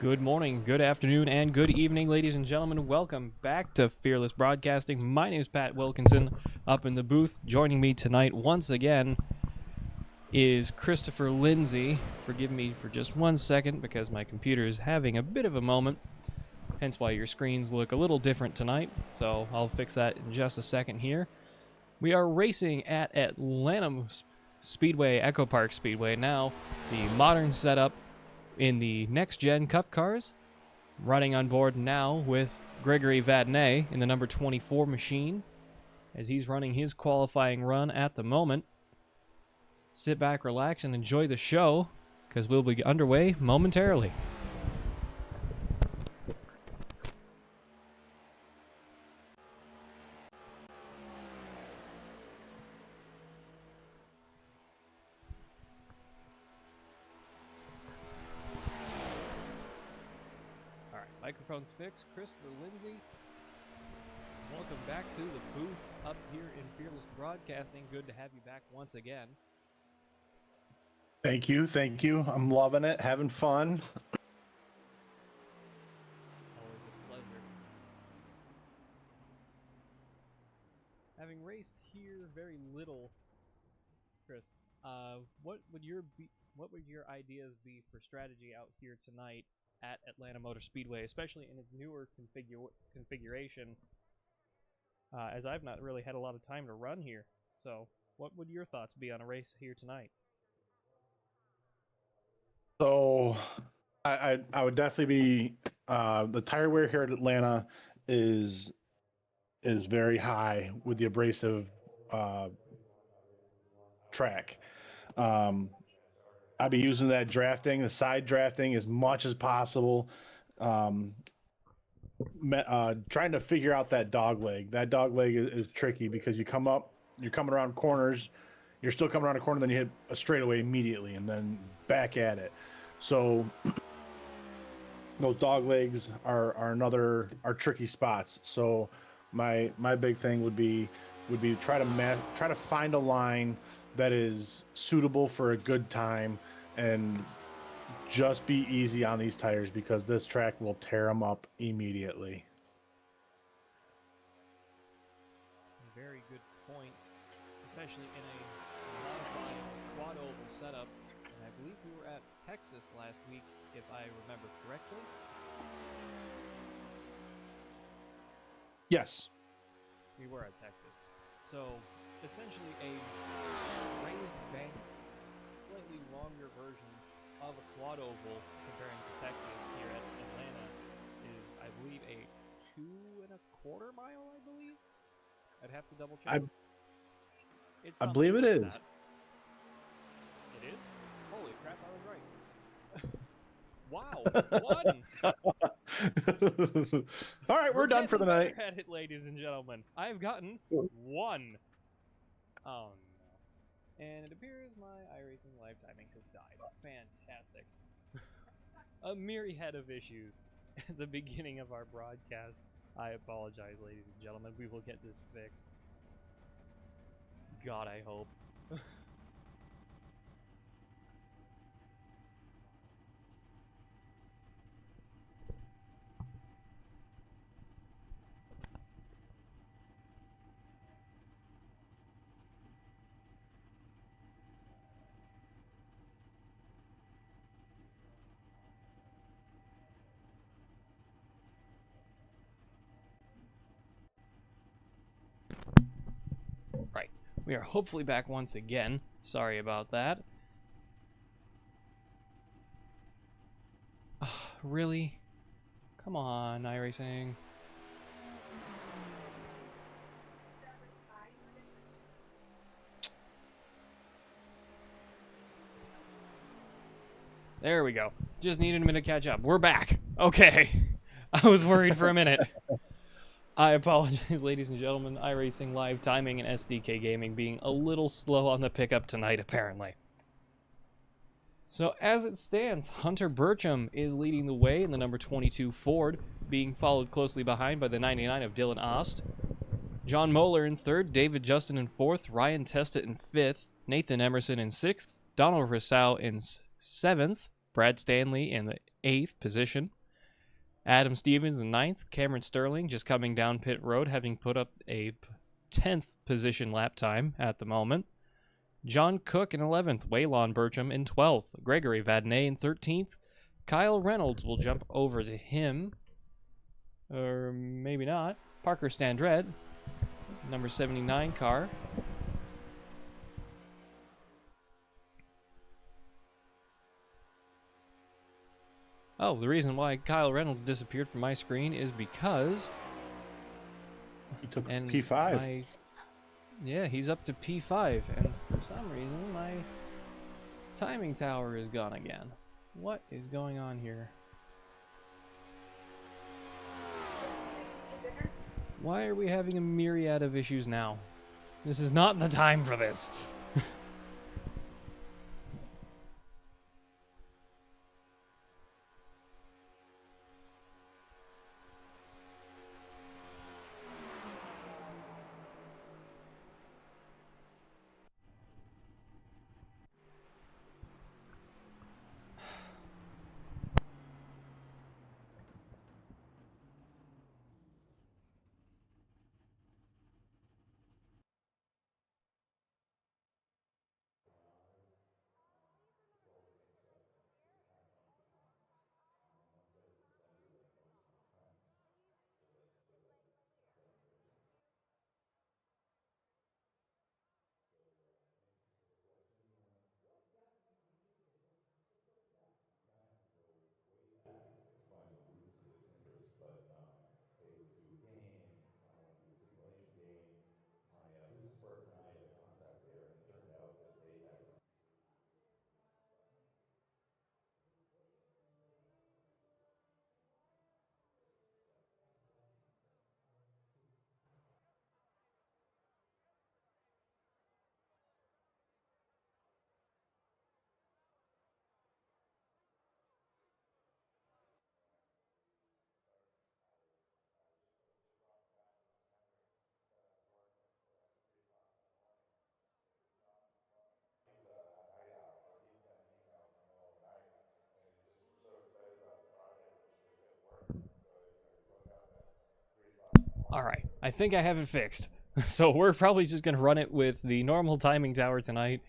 Good morning, good afternoon, and good evening, ladies and gentlemen. Welcome back to Fearless Broadcasting. My name is Pat Wilkinson, up in the booth. Joining me tonight once again is Christopher Lindsay. Forgive me for just 1 second because my computer is having a bit of a moment, hence why your screens look a little different tonight. So I'll fix that in just a second here. We are racing at Atlanta Speedway, Echo Park Speedway now, the modern setup in the next-gen Cup cars, running on board now with Gregory Vadnais in the number 24 machine, as he's running his qualifying run at the moment. Sit back, relax, and enjoy the show, because we'll be underway momentarily. Microphones fixed. Christopher Lindsay, welcome back to the booth up here in Fearless Broadcasting. Good to have you back once again. Thank you. I'm loving it, having fun. Always a pleasure. Having raced here very little, Chris, what would your ideas be for strategy out here tonight at Atlanta Motor Speedway, especially in its newer configuration, as I've not really had a lot of time to run here. So what would your thoughts be on a race here tonight? So I would definitely be the tire wear here at Atlanta is very high with the abrasive track. I'd be using that the side drafting as much as possible. Trying to figure out that dog leg. That dog leg is tricky because you're coming around corners, you're still coming around a corner, then you hit a straightaway immediately, and then back at it. So those dog legs are tricky spots. So my big thing would be try to find a line that is suitable for a good time and just be easy on these tires because this track will tear them up immediately. Very good points, especially in a modified quad oval setup. And I believe we were at Texas last week, if I remember correctly. Yes. We were at Texas. So, essentially a raised bank, slightly longer version of a quad oval comparing to Texas here at Atlanta is, I believe, a 2.25 mile, I believe? I'd have to double check. I believe it is. That. It is? Holy crap, I was right. Wow, 1! All right, we're done for the night. At it, ladies and gentlemen. I've gotten 1. Oh no. And it appears my iRacing live timing has died. Fantastic. A myriad of issues at the beginning of our broadcast. I apologize, ladies and gentlemen. We will get this fixed. God, I hope. Right. We are hopefully back once again. Sorry about that. Really? Come on, iRacing. There we go. Just needed a minute to catch up. We're back. Okay. I was worried for a minute. I apologize, ladies and gentlemen. iRacing live timing and SDK Gaming being a little slow on the pickup tonight, apparently. So, as it stands, Hunter Burcham is leading the way in the number 22 Ford, being followed closely behind by the 99 of Dylan Ost. John Moeller in 3rd, David Justin in 4th, Ryan Testa in 5th, Nathan Emerson in 6th, Donald Rousseau in 7th, Brad Stanley in the 8th position. Adam Stevens in 9th. Cameron Sterling just coming down pit road, having put up a 10th position lap time at the moment. John Cook in 11th. Waylon Burcham in 12th. Gregory Vadnais in 13th. Kyle Reynolds will jump over to him. Or maybe not. Parker Standret, number 79 car. Oh, the reason why Kyle Reynolds disappeared from my screen is because... He took P5. Yeah, he's up to P5, and for some reason my timing tower is gone again. What is going on here? Why are we having a myriad of issues now? This is not the time for this. All right, I think I have it fixed. So we're probably just going to run it with the normal timing tower tonight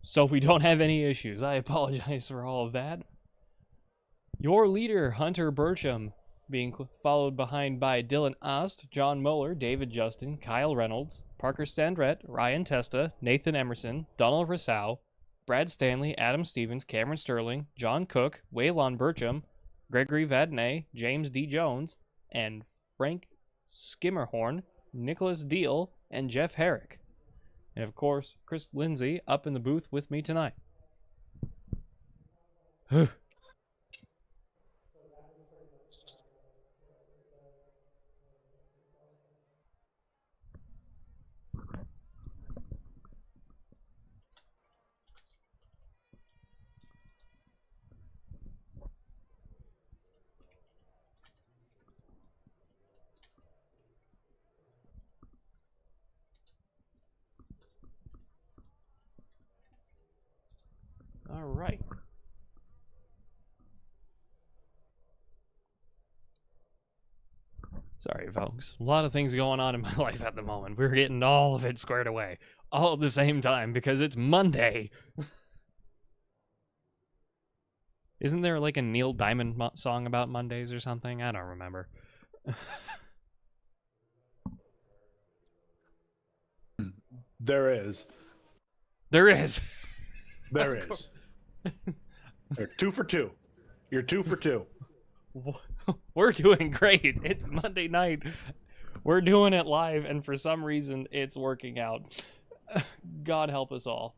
so we don't have any issues. I apologize for all of that. Your leader, Hunter Burcham, being followed behind by Dylan Ost, John Moeller, David Justin, Kyle Reynolds, Parker Standret, Ryan Testa, Nathan Emerson, Donald Rousseau, Brad Stanley, Adam Stevens, Cameron Sterling, John Cook, Waylon Burcham, Gregory Vadnais, James D. Jones, and Frank Skimmerhorn, Nicholas Deal, and Jeff Herrick. And of course, Chris Lindsay up in the booth with me tonight. All right. Sorry, folks. A lot of things going on in my life at the moment. We're getting all of it squared away all at the same time because it's Monday. Isn't there like a Neil Diamond song about Mondays or something? I don't remember. There is. There is. There is. You're 2 for 2. You're 2 for 2. We're doing great. It's Monday night. We're doing it live, and for some reason, it's working out. God help us all.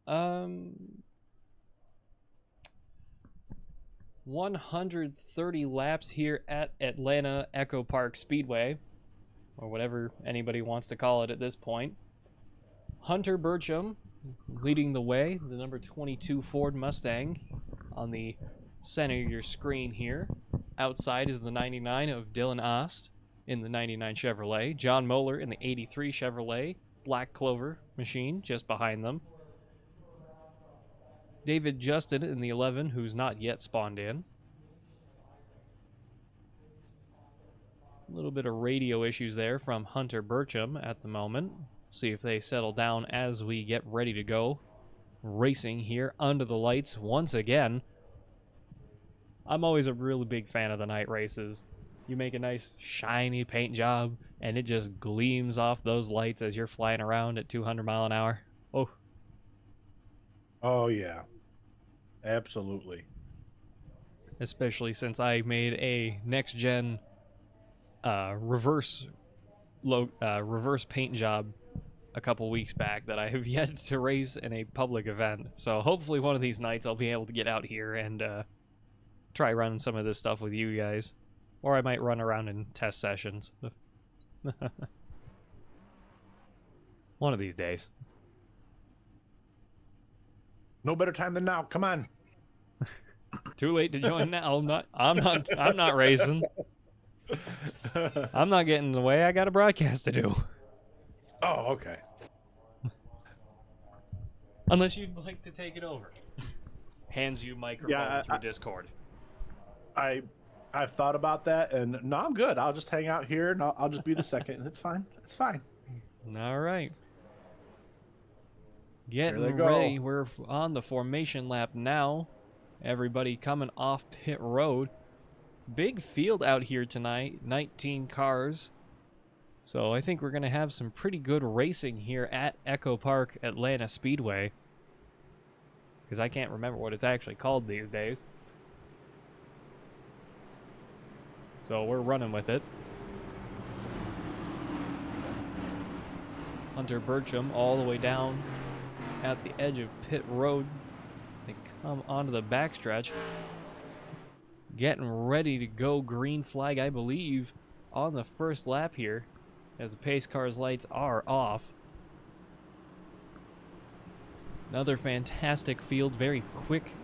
130 laps here at Atlanta Echo Park Speedway, or whatever anybody wants to call it at this point. Hunter Burcham leading the way, the number 22 Ford Mustang on the center of your screen here. Outside is the 99 of Dylan Ost in the 99 Chevrolet. John Moeller in the 83 Chevrolet. Black Clover machine just behind them. David Justin in the 11, who's not yet spawned in. A little bit of radio issues there from Hunter Burcham at the moment. See if they settle down as we get ready to go. Racing here under the lights once again. I'm always a really big fan of the night races. You make a nice shiny paint job and it just gleams off those lights as you're flying around at 200 mile an hour. Oh. Oh yeah. Absolutely. Especially since I made a next gen reverse paint job a couple weeks back that I have yet to race in a public event. So hopefully one of these nights I'll be able to get out here and try running some of this stuff with you guys. Or I might run around in test sessions. One of these days. No better time than now. Come on. Too late to join now. I'm not racing. I'm not getting in the way. I got a broadcast to do. Oh, okay. Unless you'd like to take it over. Hands you microphone through Discord. I've thought about that, and no, I'm good. I'll just hang out here, and I'll just be the second. It's fine. It's fine. All right. Getting There they go. ready. We're on the formation lap now. Everybody coming off pit road. Big field out here tonight. 19 cars. So I think we're going to have some pretty good racing here at Echo Park Atlanta Speedway. Because I can't remember what it's actually called these days. So we're running with it. Hunter Burcham all the way down at the edge of pit road. They come onto the backstretch. Getting ready to go green flag, I believe, on the first lap here, as the pace car's lights are off. Another fantastic field, very quick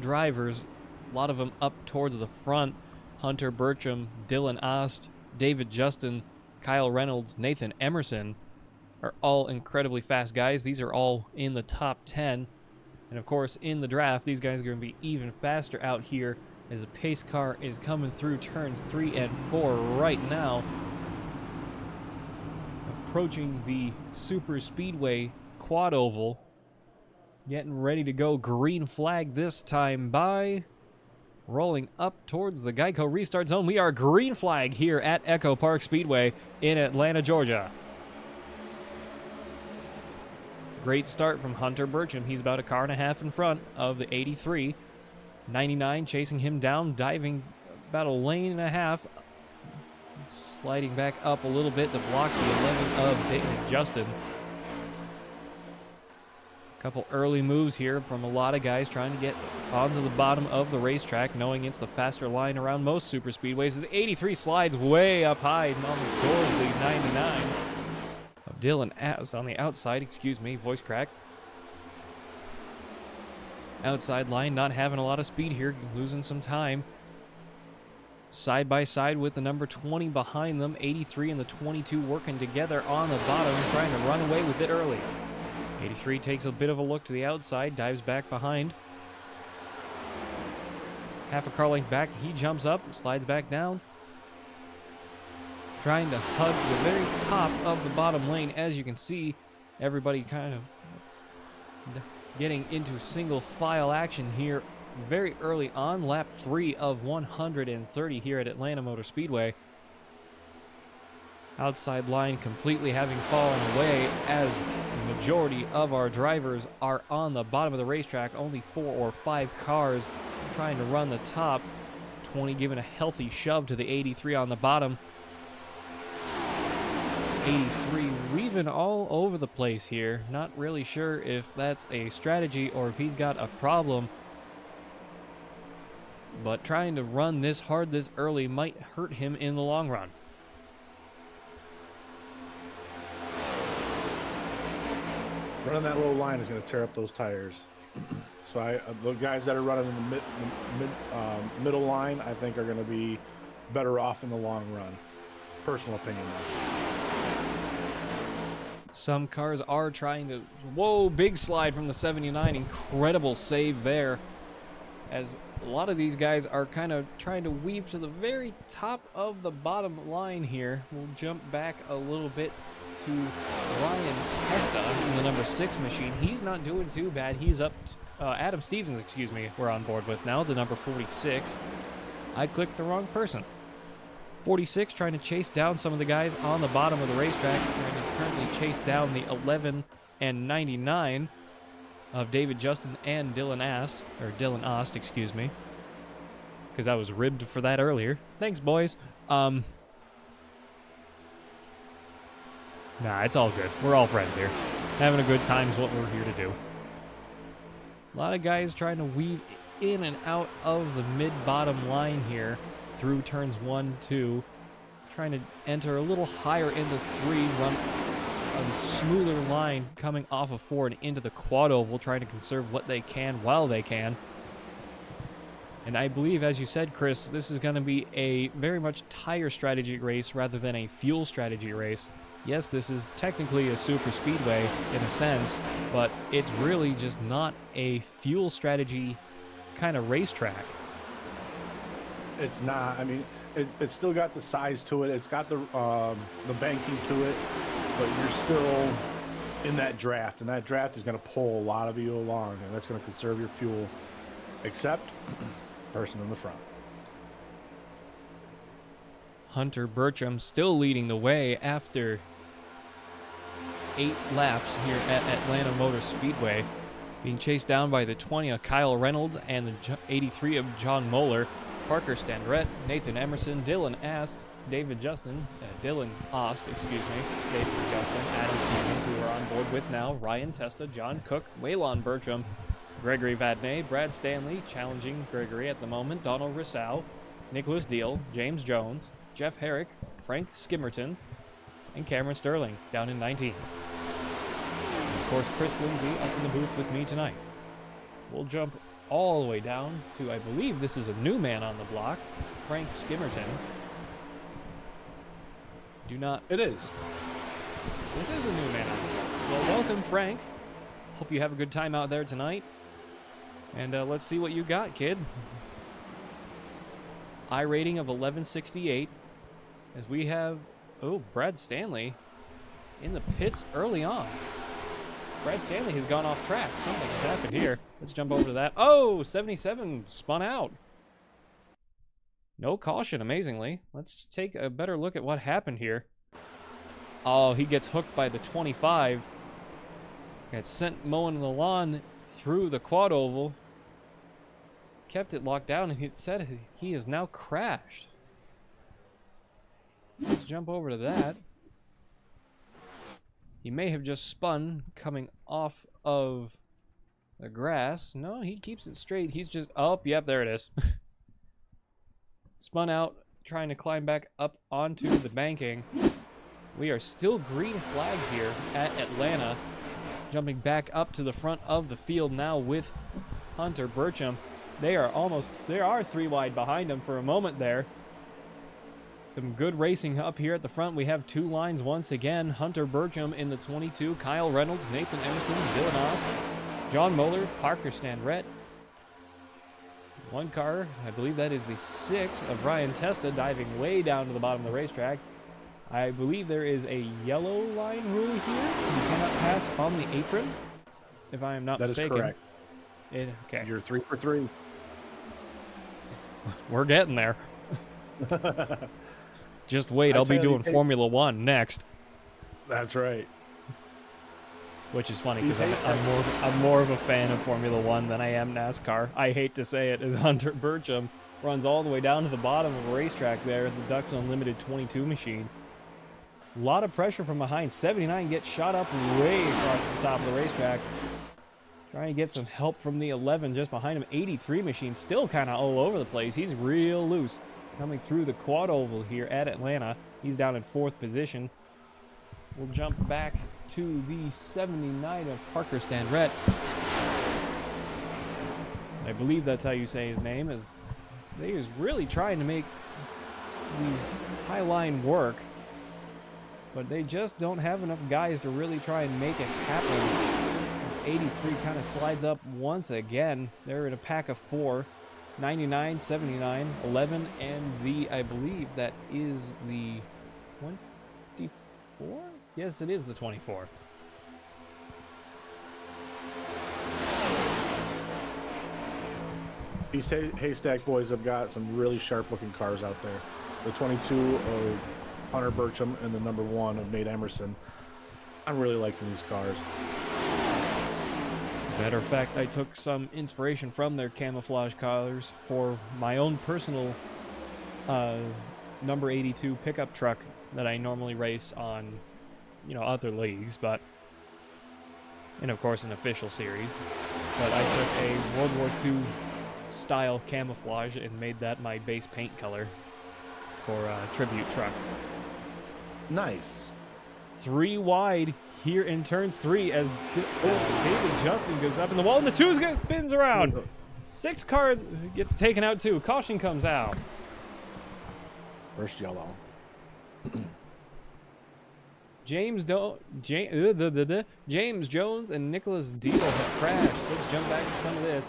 drivers. A lot of them up towards the front. Hunter Burcham, Dylan Ost, David Justin, Kyle Reynolds, Nathan Emerson are all incredibly fast guys. These are all in the top 10. And of course, in the draft, these guys are going to be even faster out here as the pace car is coming through turns 3 and 4 right now. Approaching the Super Speedway quad oval. Getting ready to go green flag this time by. Rolling up towards the Geico restart zone. We are green flag here at Echo Park Speedway in Atlanta, Georgia. Great start from Hunter Burcham. He's about a car and a half in front of the 83. 99 chasing him down, diving about a lane and a half. Sliding back up a little bit to block the 11 of David Justin. A couple early moves here from a lot of guys trying to get onto the bottom of the racetrack, knowing it's the faster line around most super speedways. As 83 slides way up high, almost towards the 99 of Dylan Ast on the outside. Excuse me, voice crack. Outside line, not having a lot of speed here, losing some time. Side by side with the number 20 behind them, 83 and the 22 working together on the bottom, trying to run away with it early. 83 takes a bit of a look to the outside, dives back behind. Half a car length back, he jumps up, slides back down. Trying to hug the very top of the bottom lane. As you can see, everybody kind of getting into single file action here very early on. Lap 3 of 130 here at Atlanta Motor Speedway. Outside line completely having fallen away as the majority of our drivers are on the bottom of the racetrack. Only 4 or 5 cars trying to run the top. 20 giving a healthy shove to the 83 on the bottom. 83 weaving all over the place here. Not really sure if that's a strategy or if he's got a problem. But trying to run this hard this early might hurt him in the long run. Running that low line is going to tear up those tires. So the guys that are running in the middle line, I think, are going to be better off in the long run. Personal opinion. Some cars are trying to... Whoa, big slide from the 79. Incredible save there. As a lot of these guys are kind of trying to weave to the very top of the bottom line here. We'll jump back a little bit to Ryan Testa in the number 6 machine. He's not doing too bad. He's up... Adam Stevens, excuse me, we're on board with now, the number 46. I clicked the wrong person. 46 trying to chase down some of the guys on the bottom of the racetrack, trying to currently chase down the 11 and 99 of David Justin and Dylan Ost, excuse me, because I was ribbed for that earlier. Thanks, boys. Nah, it's all good. We're all friends here. Having a good time is what we're here to do. A lot of guys trying to weave in and out of the mid-bottom line here through turns 1, 2, trying to enter a little higher into 3, run a smoother line coming off of 4 and into the quad oval, trying to conserve what they can while they can. And I believe, as you said, Chris, this is going to be a very much tire strategy race rather than a fuel strategy race. Yes, this is technically a super speedway in a sense, but it's really just not a fuel strategy kind of racetrack. It's not. I mean, it's still got the size to it. It's got the banking to it, but you're still in that draft, and that draft is going to pull a lot of you along, and that's going to conserve your fuel, except person in the front. Hunter Burcham still leading the way after 8 laps here at Atlanta Motor Speedway, being chased down by the 20 of Kyle Reynolds and the 83 of John Moeller. Parker Standrett, Nathan Emerson, Dylan Ost, David Justin, David Justin, Adam Stevens, who we're on board with now, Ryan Testa, John Cook, Waylon Bertram, Gregory Vadney, Brad Stanley, challenging Gregory at the moment, Donald Rousseau, Nicholas Deal, James Jones, Jeff Herrick, Frank Skimmerton, and Cameron Sterling down in 19. And of course, Chris Lindsay up in the booth with me tonight. We'll jump all the way down to, I believe this is a new man on the block, Frank Skimmerton. It is. This is a new man on the block. Well, welcome, Frank. Hope you have a good time out there tonight. And let's see what you got, kid. I rating of 1168. As we have, Brad Stanley in the pits early on. Brad Stanley has gone off track. Something has happened here. Let's jump over to that. Oh, 77 spun out. No caution, amazingly. Let's take a better look at what happened here. Oh, he gets hooked by the 25. Got sent mowing the lawn through the quad oval. Kept it locked down, and he said he has now crashed. Let's jump over to that. He may have just spun coming off of the grass. No, he keeps it straight. He's just... Oh, yep, there it is. Spun out, trying to climb back up onto the banking. We are still green flag here at Atlanta. Jumping back up to the front of the field now with Hunter Burcham. They are 3 wide behind him for a moment there. Some good racing up here at the front. We have 2 lines once again. Hunter Burcham in the 22, Kyle Reynolds, Nathan Emerson, Dylan Ost, John Moeller, Parker Standrett. 1 car, I believe that is the 6 of Ryan Testa, diving way down to the bottom of the racetrack. I believe there is a yellow line rule here. You cannot pass on the apron, if I am not mistaken. That is correct. Okay. You're 3 for 3. We're getting there. Just wait, I'll be doing Formula 1 next. That's right. Which is funny because I'm more of a fan of Formula 1 than I am NASCAR. I hate to say it, as Hunter Burcham runs all the way down to the bottom of a racetrack there, the Ducks Unlimited 22 machine. A lot of pressure from behind. 79 gets shot up way across the top of the racetrack. Trying to get some help from the 11 just behind him. 83 machine still kind of all over the place. He's real loose. Coming through the quad oval here at Atlanta. He's down in 4th position. We'll jump back to the 79 of Parker Standrett. I believe that's how you say his name. As he is really trying to make these high line work. but they just don't have enough guys to really try and make it happen. 83 kind of slides up once again. They're in a pack of 4. 99, 79, 11, and I believe that is the 24? Yes, it is the 24. These Haystack boys have got some really sharp-looking cars out there. The 22 of Hunter Burcham and the number 1 of Nate Emerson. I'm really liking these cars. As a matter of fact, I took some inspiration from their camouflage colors for my own personal number 82 pickup truck that I normally race on, other leagues, and of course an official series. But I took a World War II style camouflage and made that my base paint color for a tribute truck. Nice. 3 wide here in turn 3 as David Justin goes up in the wall, and the 2 spins around. 6 car gets taken out too. Caution comes out. First yellow. James Jones and Nicholas Deal have crashed. Let's jump back to some of this.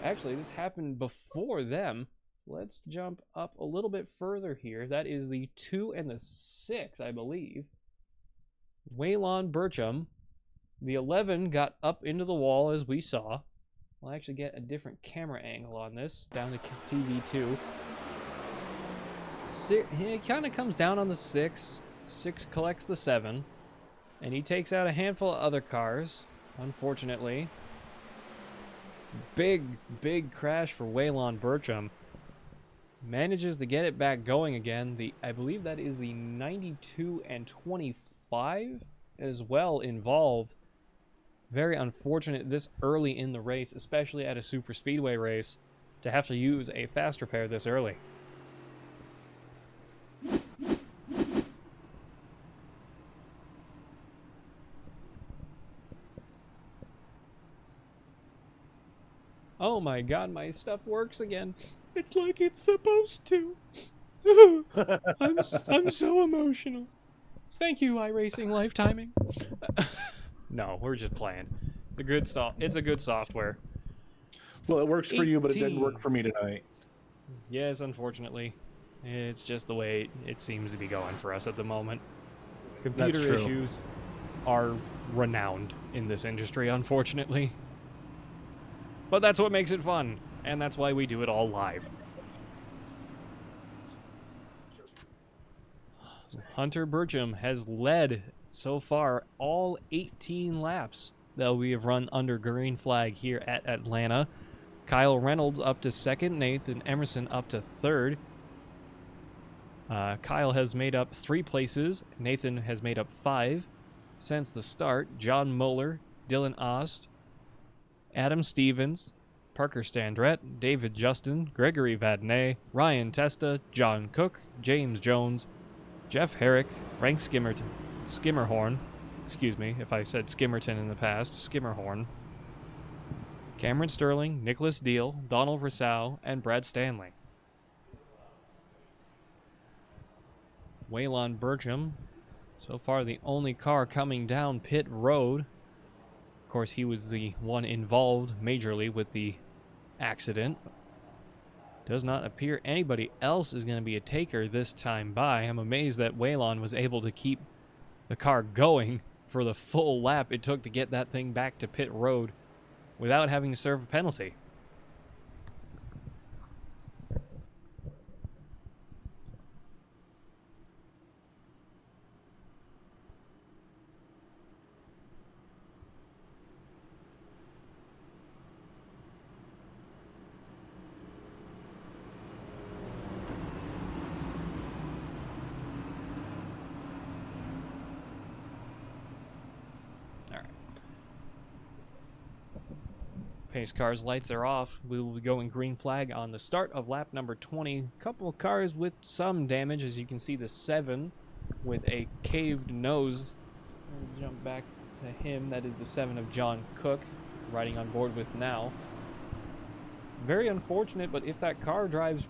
Actually, this happened before them. Let's jump up a little bit further here. That is the 2 and the 6, I believe. Waylon Burcham. The 11 got up into the wall, as we saw. We'll actually get a different camera angle on this, down to TV2. He kind of comes down on the 6. 6 collects the 7. And he takes out a handful of other cars, unfortunately. Big crash for Waylon Burcham. Manages to get it back going again. I believe that is the 92 and 25 as well involved. Very unfortunate this early in the race, especially at a super speedway race, to have to use a fast repair this early. Oh my god, my stuff works again. It's like it's supposed to. I'm so emotional. Thank you, iRacing Lifetiming. No, we're just playing. It's a good software. Well, it works for you, but it didn't work for me tonight. Yes, unfortunately. It's just the way it seems to be going for us at the moment. Computer issues are renowned in this industry, unfortunately. But that's what makes it fun, and that's why we do it all live. Hunter Burcham has led so far all 18 laps that we have run under green flag here at Atlanta. Kyle Reynolds up to 2nd, Nathan Emerson up to 3rd. Kyle has made up 3 places. Nathan has made up 5. Since the start, John Moeller, Dylan Ost, Adam Stevens, Parker Standrett, David Justin, Gregory Vadnais, Ryan Testa, John Cook, James Jones, Jeff Herrick, Frank Skimmerhorn, excuse me if I said Skimmerton in the past, Skimmerhorn, Cameron Sterling, Nicholas Deal, Donald Rousseau, and Brad Stanley. Waylon Burcham, so far the only car coming down pit road. Of course, he was the one involved majorly with the accident. Does not appear anybody else is going to be a taker this time by. I'm amazed that Waylon was able to keep the car going for the full lap it took to get that thing back to pit road without having to serve a penalty. Pace car's lights are off. We will be going green flag on the start of lap number 20. Couple of cars with some damage, as you can see the 7 with a caved nose. I'll jump back to him. That is the 7 of John Cook, riding on board with now. Very unfortunate, but if that car drives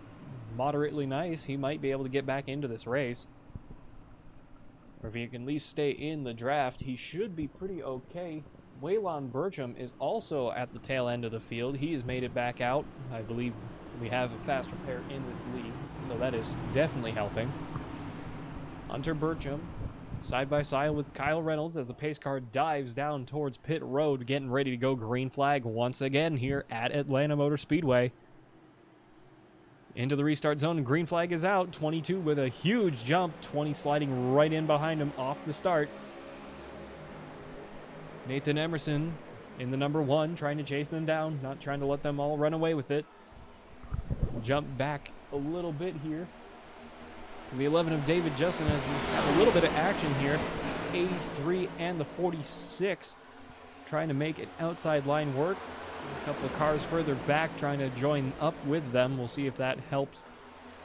moderately nice, he might be able to get back into this race. or if he can at least stay in the draft, he should be pretty okay. Waylon Bertram is also at the tail end of the field. He has made it back out. I believe we have a faster pair in this league, so that is definitely helping. Hunter Bertram side by side with Kyle Reynolds as the pace car dives down towards pit road, getting ready to go green flag once again here at Atlanta Motor Speedway. Into the restart zone, and green flag is out. 22 with a huge jump, 20 sliding right in behind him off the start. Nathan Emerson in the number 1, trying to chase them down, not trying to let them all run away with it. Jump back a little bit here to the 11 of David Justin as he had a little bit of action here. 83 and the 46 trying to make an outside line work. A couple of cars further back trying to join up with them. We'll see if that helps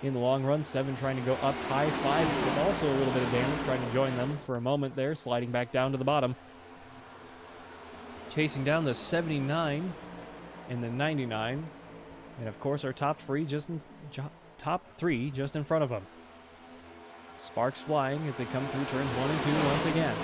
in the long run. 7 trying to go up high. 5 with also a little bit of damage, trying to join them for a moment there, sliding back down to the bottom. Chasing down the 79 and the 99. And of course our top three just in front of them. Sparks flying as they come through turns 1 and 2 once again.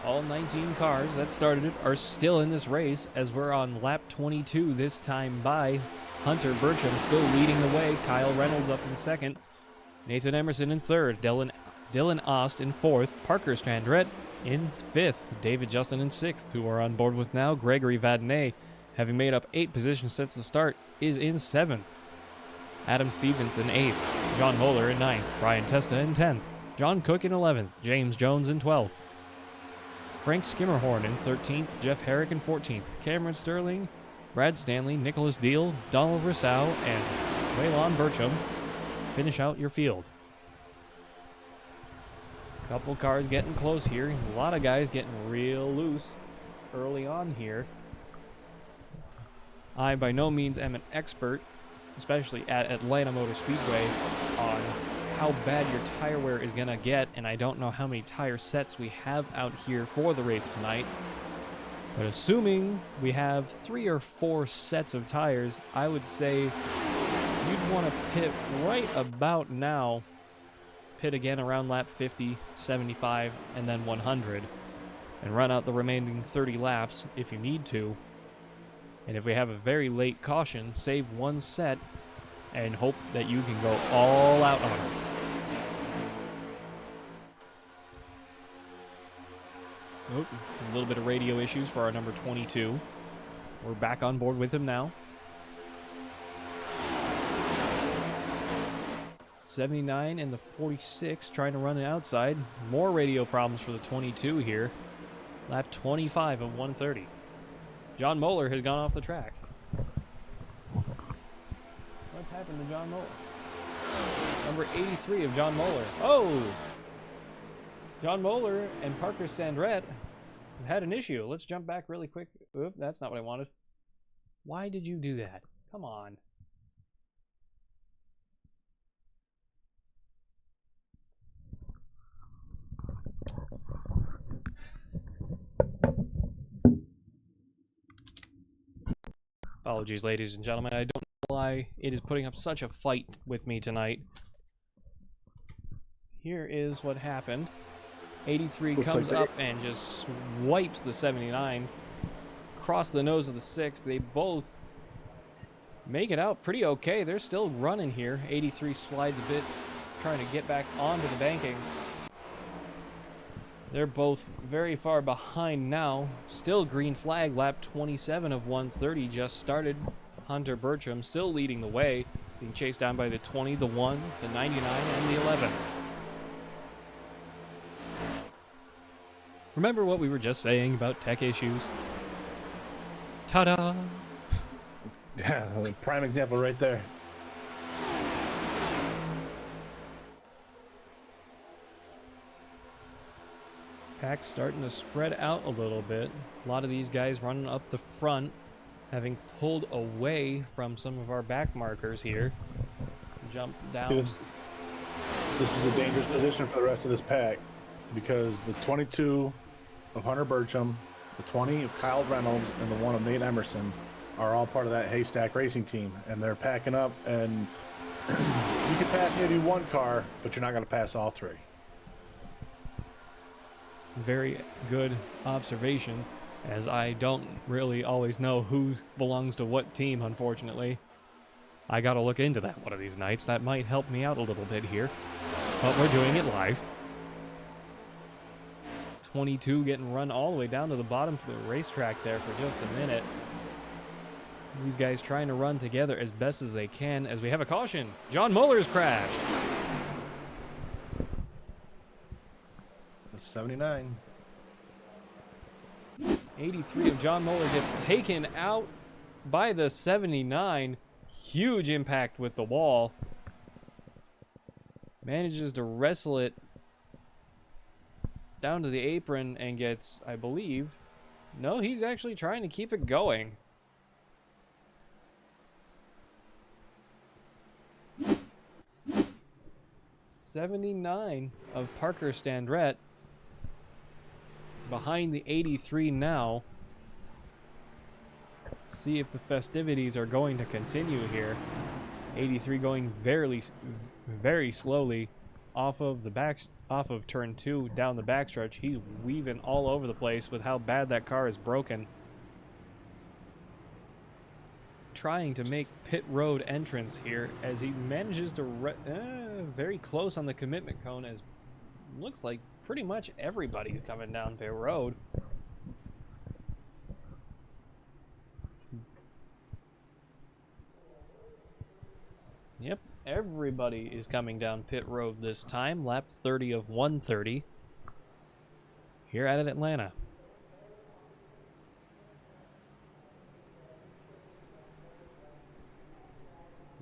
All 19 cars that started it are still in this race as we're on lap 22 this time by Hunter Bertram still leading the way. Kyle Reynolds up in second. Nathan Emerson in third. Dylan Ost in fourth. Parker Strandrett in fifth. David Justin in sixth, who we're on board with now. Gregory Vadnais, having made up 8 positions since the start, is in seventh. Adam Stevens in 8th. John Moeller in 9th. Brian Testa in 10th. John Cook in 11th. James Jones in 12th. Frank Skimmerhorn in 13th, Jeff Herrick in 14th, Cameron Sterling, Brad Stanley, Nicholas Deal, Donald Rousseau, and Waylon Bertram finish out your field. Couple cars getting close here. A lot of guys getting real loose early on here. I by no means am an expert, especially at Atlanta Motor Speedway, on how bad your tire wear is going to get, and I don't know how many tire sets we have out here for the race tonight. But assuming we have 3 or 4 sets of tires, I would say you'd want to pit right about now. Pit again around lap 50, 75, and then 100. And run out the remaining 30 laps if you need to. And if we have a very late caution, save 1 set and hope that you can go all out on it. Oh, a little bit of radio issues for our number 22. We're back on board with him now. 79 and the 46 trying to run it outside. More radio problems for the 22 here. Lap 25 of 130. John Moeller has gone off the track. What happened to John Moeller? Number 83 of John Moeller. Oh! John Moeller and Parker Strandrett have had an issue. Let's jump back really quick. Oop, that's not what I wanted. Why did you do that? Come on. Apologies, ladies and gentlemen. I don't know why it is putting up such a fight with me tonight. Here is what happened. 83 comes up and just swipes the 79. Across the nose of the 6. They both make it out pretty okay. They're still running here. 83 slides a bit, trying to get back onto the banking. They're both very far behind now. Still green flag, lap 27 of 130 just started. Hunter Bertram still leading the way, being chased down by the 20, the 1, the 99, and the 11. Remember what we were just saying about tech issues? Ta-da! Yeah, prime example right there. Pack's starting to spread out a little bit. A lot of these guys running up the front, having pulled away from some of our back markers here. Jump down. This is a dangerous position for the rest of this pack because the 22 of Hunter Bertram, the 20 of Kyle Reynolds, and the 1 of Nate Emerson are all part of that Haystack Racing team, and they're packing up and You can pass maybe one car, but you're not going to pass all three. Very good observation, as I don't really always know who belongs to what team, unfortunately. I gotta look into that one of these nights. That might help me out a little bit here. But we're doing it live. 22 getting run all the way down to the bottom for the racetrack there for just a minute. These guys trying to run together as best as they can as we have a caution. John Muller's crashed. That's 79. 83 of John Muller gets taken out by the 79. Huge impact with the wall. Manages to wrestle it down to the apron and gets, I believe... No, he's actually trying to keep it going. '79 of Parker Standrett behind the 83 now. See if the festivities are going to continue here. 83 going very slowly off of turn 2 down the backstretch. He's weaving all over the place with how bad that car is broken. Trying to make pit road entrance here as he manages to very close on the commitment cone, as looks like pretty much everybody's coming down pit road. Yep, everybody is coming down pit road this time. Lap 30 of 130 here at Atlanta.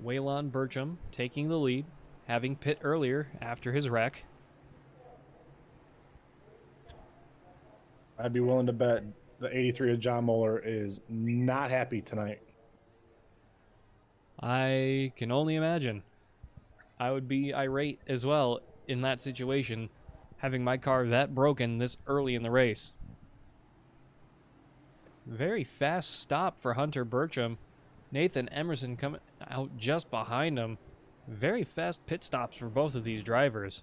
Waylon Burcham taking the lead, having pit earlier after his wreck. I'd be willing to bet the 83 of John Muller is not happy tonight. I can only imagine. I would be irate as well in that situation, having my car that broken this early in the race. Very fast stop for Hunter Burcham. Nathan Emerson coming out just behind him. Very fast pit stops for both of these drivers.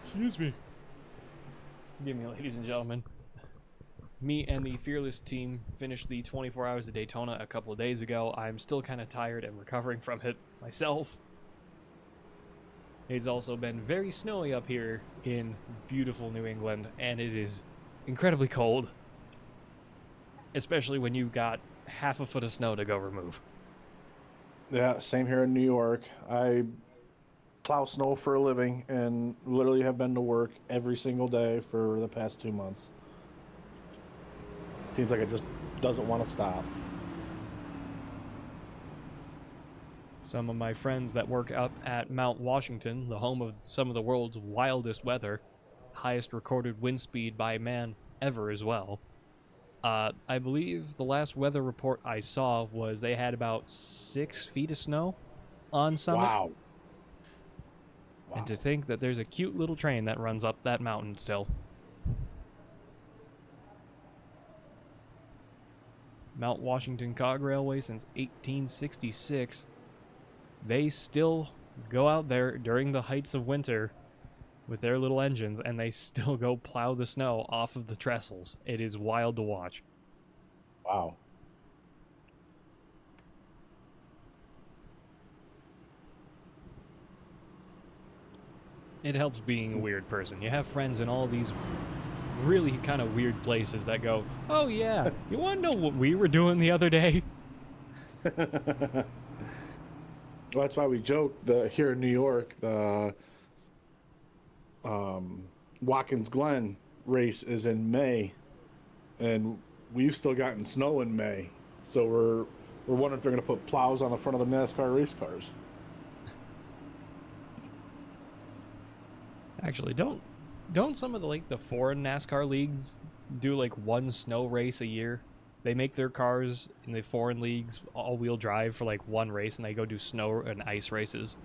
Excuse me. Forgive me, ladies and gentlemen. Me and the Fearless team finished the 24 Hours of Daytona a couple of days ago. I'm still kind of tired and recovering from it myself. It's also been very snowy up here in beautiful New England, and it is incredibly cold. Especially when you've got half a foot of snow to go remove. Yeah, same here in New York. I plow snow for a living and literally have been to work every single day for the past 2 months. Seems like it just doesn't want to stop. Some of my friends that work up at Mount Washington, the home of some of the world's wildest weather, highest recorded wind speed by man ever as well. I believe the last weather report I saw was they had about 6 feet of snow on Summit. Wow. And to think that there's a cute little train that runs up that mountain still. Mount Washington Cog Railway since 1866. They still go out there during the heights of winter with their little engines, and they still go plow the snow off of the trestles. It is wild to watch. Wow. It helps being a weird person. You have friends in all these really kind of weird places that go, oh yeah, you want to know what we were doing the other day? Well, that's why we joke here in New York, the Watkins Glen race is in May, and we've still gotten snow in May. So we're wondering if they're going to put plows on the front of the NASCAR race cars. Actually, don't some of the foreign NASCAR leagues do like one snow race a year? They make their cars in the foreign leagues all-wheel drive for like one race, and they go do snow and ice races.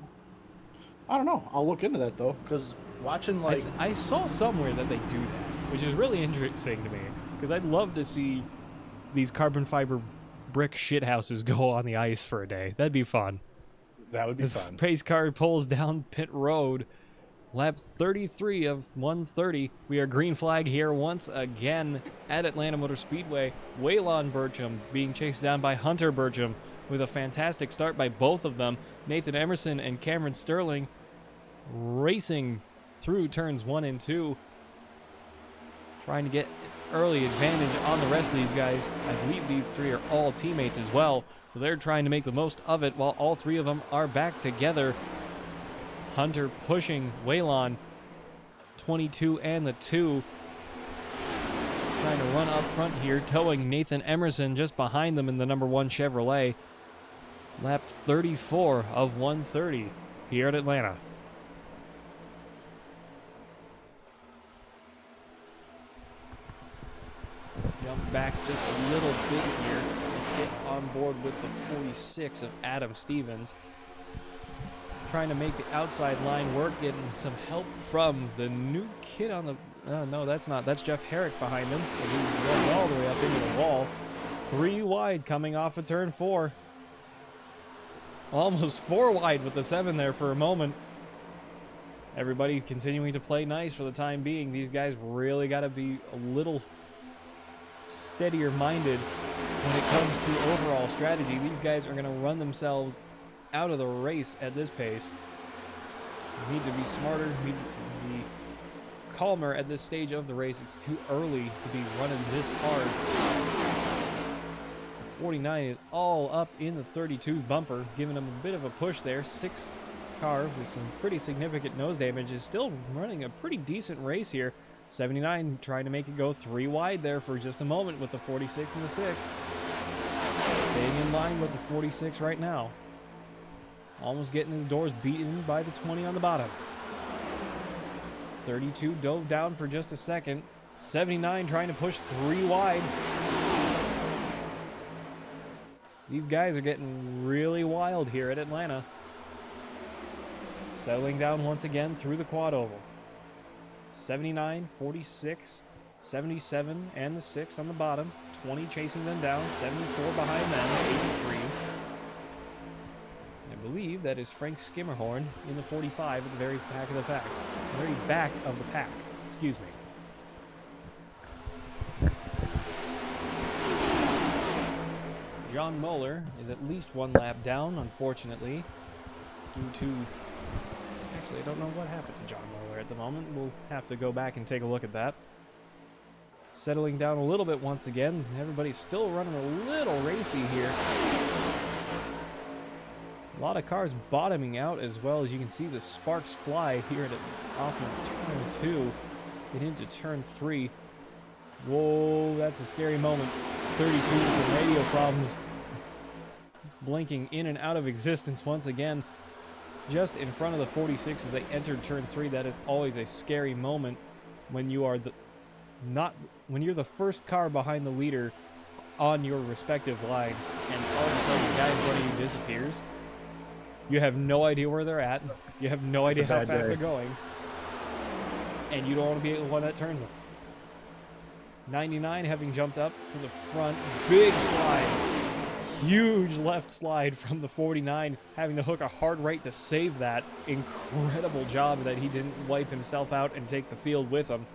I don't know. I'll look into that though, because watching like I saw somewhere that they do that, which is really interesting to me. because I'd love to see these carbon fiber brick shithouses go on the ice for a day. That'd be fun. That would be This fun. pace car pulls down pit road. Lap 33 of 130. We are green flag here once again at Atlanta Motor Speedway. Waylon Burcham being chased down by Hunter Burcham with a fantastic start by both of them. Nathan Emerson and Cameron Sterling racing through turns 1 and 2. Trying to get early advantage on the rest of these guys. I believe these three are all teammates as well. So they're trying to make the most of it while all three of them are back together. Hunter pushing Waylon, 22 and the 2. Trying to run up front here, towing Nathan Emerson just behind them in the number 1 Chevrolet. Lap 34 of 130 here at Atlanta. Jump back just a little bit here. Let's get on board with the 46 of Adam Stevens. Trying to make the outside line work, getting some help from the new kid on the... no, that's not. That's Jeff Herrick behind him. He's running all the way up into the wall. 3 wide coming off of turn 4. Almost 4 wide with the 7 there for a moment. Everybody continuing to play nice for the time being. These guys really got to be a little steadier minded when it comes to overall strategy. These guys are going to run themselves out of the race at this pace. We need to be smarter, we need to be calmer at this stage of the race. It's too early to be running this hard. The 49 is all up in the 32 bumper, giving them a bit of a push there. 6 car with some pretty significant nose damage is still running a pretty decent race here. 79 trying to make it go 3 wide there for just a moment with the 46 and the 6. Staying in line with the 46 right now. Almost getting his doors beaten by the 20 on the bottom. 32 dove down for just a second. 79 trying to push 3 wide. These guys are getting really wild here at Atlanta. Settling down once again through the quad oval. 79, 46, 77, and the 6 on the bottom. 20 chasing them down. 74 behind them. 83. I believe that is Frank Skimmerhorn in the 45 at the very back of the pack. Very back of the pack. Excuse me. John Moeller is at least 1 lap down, unfortunately, due to... Actually, I don't know what happened to John Moeller at the moment. We'll have to go back and take a look at that. Settling down a little bit once again. Everybody's still running a little racy here. A lot of cars bottoming out as well. As you can see, the sparks fly here off of turn 2 and into turn 3. Whoa, that's a scary moment. 32 with the radio problems blinking in and out of existence once again. Just in front of the 46 as they entered turn 3. That is always a scary moment when you are when you're the first car behind the leader on your respective line, and all of a sudden the guy in front of you disappears. You have no idea where they're at. You have no idea how fast they're going. And you don't want to be the one that turns them. 99 having jumped up to the front. Big slide. Huge left slide from the 49. Having to hook a hard right to save that. Incredible job that he didn't wipe himself out and take the field with him.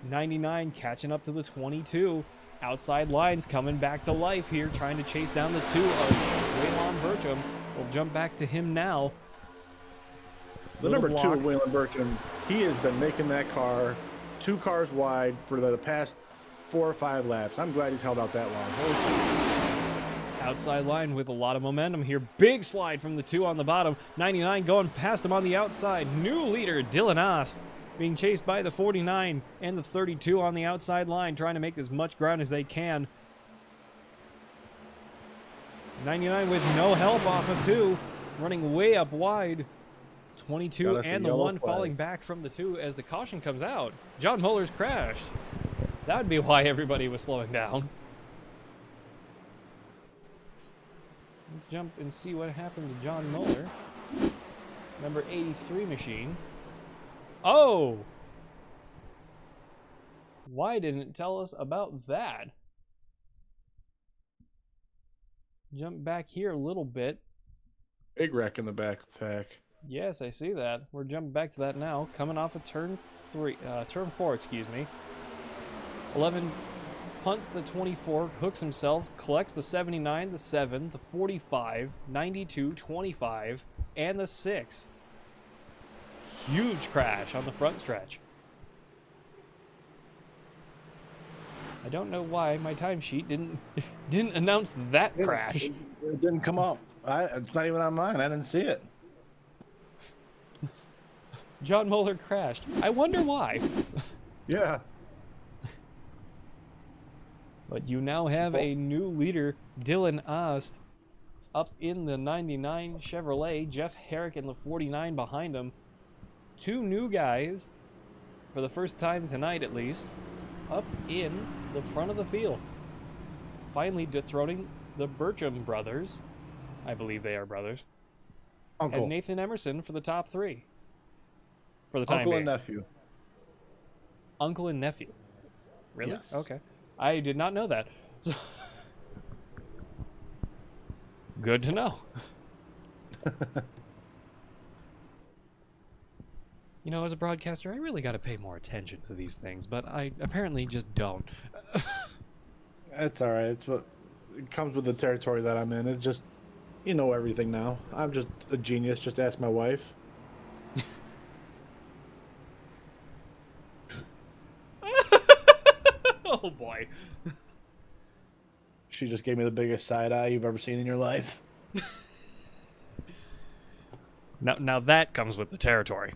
99 catching up to the 22. Outside lines coming back to life here. Trying to chase down the 2 of Waylon Burcham. We'll jump back to him now. The number 2 of Waylon Burcham, he has been making that car 2 cars wide for the past 4 or 5 laps. I'm glad he's held out that long. Outside line with a lot of momentum here. Big slide from the 2 on the bottom. 99 going past him on the outside. New leader, Dylan Ost, being chased by the 49 and the 32 on the outside line, trying to make as much ground as they can. 99 with no help off of 2, running way up wide. 22 and the 1 falling back from the 2 as the caution comes out. John Moeller's crashed. That would be why everybody was slowing down. Let's jump and see what happened to John Moeller. Number 83 machine. Oh! Why didn't it tell us about that? Jump back here a little bit. Big wreck in the backpack. Yes, I see that. We're jumping back to that now. Coming off of turn 4, excuse me. 11 punts the 24, hooks himself, collects the 79, the 7, the 45, 92, 25, and the 6. Huge crash on the front stretch. I don't know why my timesheet didn't announce that crash. It didn't come up. It's not even on mine. I didn't see it. John Moeller crashed. I wonder why. Yeah. But you now have a new leader, Dylan Ost, up in the 99 Chevrolet. Jeff Herrick in the 49 behind him. 2 new guys, for the first time tonight at least, up in the front of the field. Finally dethroning the Bertram brothers. I believe they are brothers. Uncle. And Nathan Emerson for the top 3. For the time Uncle being. and nephew. Uncle and nephew. Really? Yes. Okay. I did not know that. So good to know. You know, as a broadcaster, I really got to pay more attention to these things, but I apparently just don't. That's all right. It's what it comes with the territory that I'm in. It's just, you know everything now. I'm just a genius. Just ask my wife. Oh boy. She just gave me the biggest side eye you've ever seen in your life. Now that comes with the territory.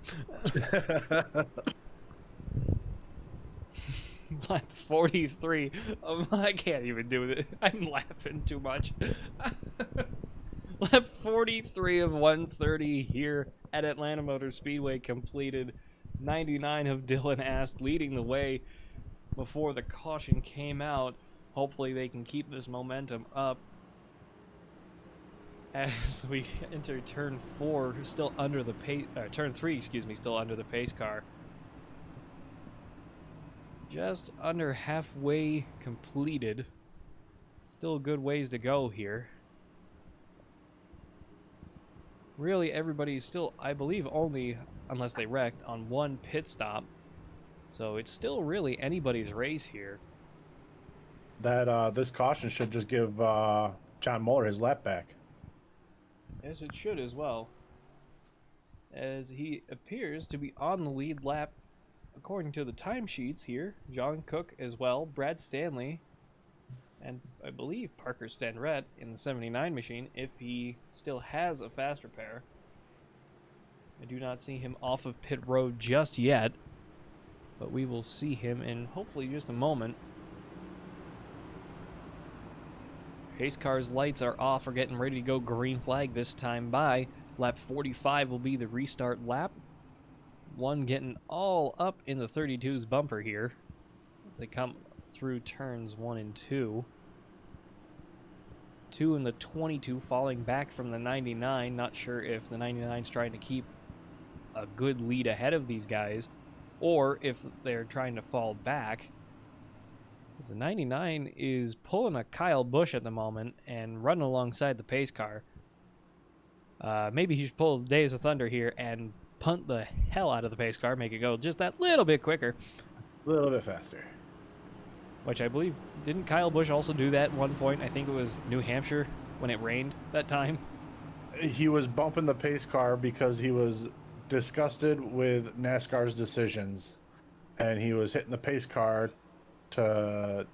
Lap 43. I can't even do it. I'm laughing too much. Lap 43 of 130 here at Atlanta Motor Speedway completed. 99 of Dylan Ast leading the way before the caution came out. Hopefully they can keep this momentum up as we enter turn 4, still under the pace, turn 3, excuse me, still under the pace car. Just under halfway completed. Still a good ways to go here. Really, everybody's still, I believe, only, unless they wrecked, on 1 pit stop. So it's still really anybody's race here. That this caution should just give John Mueller his lap back. Yes, it should as well, as he appears to be on the lead lap according to the timesheets here. John Cook as well, Brad Stanley, and I believe Parker Stanrett in the 79 machine, if he still has a fast repair. I do not see him off of pit road just yet, but we will see him in hopefully just a moment. Pace car's lights are off. We're getting ready to go green flag this time by. Lap 45 will be the restart lap. One getting all up in the 32's bumper here as they come through turns 1 and 2. 2 in the 22 falling back from the 99. Not sure if the 99's trying to keep a good lead ahead of these guys or if they're trying to fall back. The 99 is pulling a Kyle Busch at the moment and running alongside the pace car. Maybe he should pull Days of Thunder here and punt the hell out of the pace car, make it go just that little bit quicker. A little bit faster. Which I believe, didn't Kyle Busch also do that at one point? I think it was New Hampshire when it rained that time. He was bumping the pace car because he was disgusted with NASCAR's decisions. And he was hitting the pace car to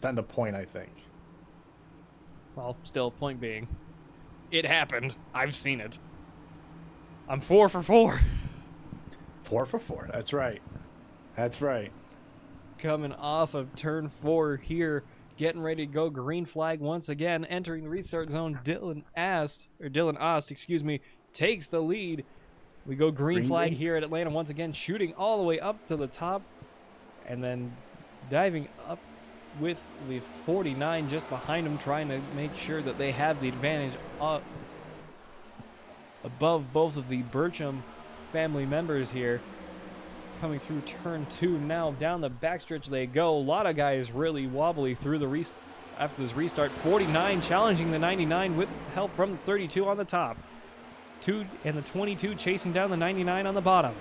send a point, I think. Well, still, point being, it happened. I've seen it. I'm 4 for 4. 4 for 4. That's right. That's right. Coming off of turn 4 here, getting ready to go green flag once again, entering the restart zone. Dylan Ost, excuse me, takes the lead. We go green flag here at Atlanta once again, shooting all the way up to the top, and then diving up with the 49 just behind him, trying to make sure that they have the advantage above both of the Bertram family members here. coming through turn 2 now. Down the backstretch they go. A lot of guys really wobbly through the after this restart. 49 challenging the 99 with help from the 32 on the top. 2 and the 22 chasing down the 99 on the bottom.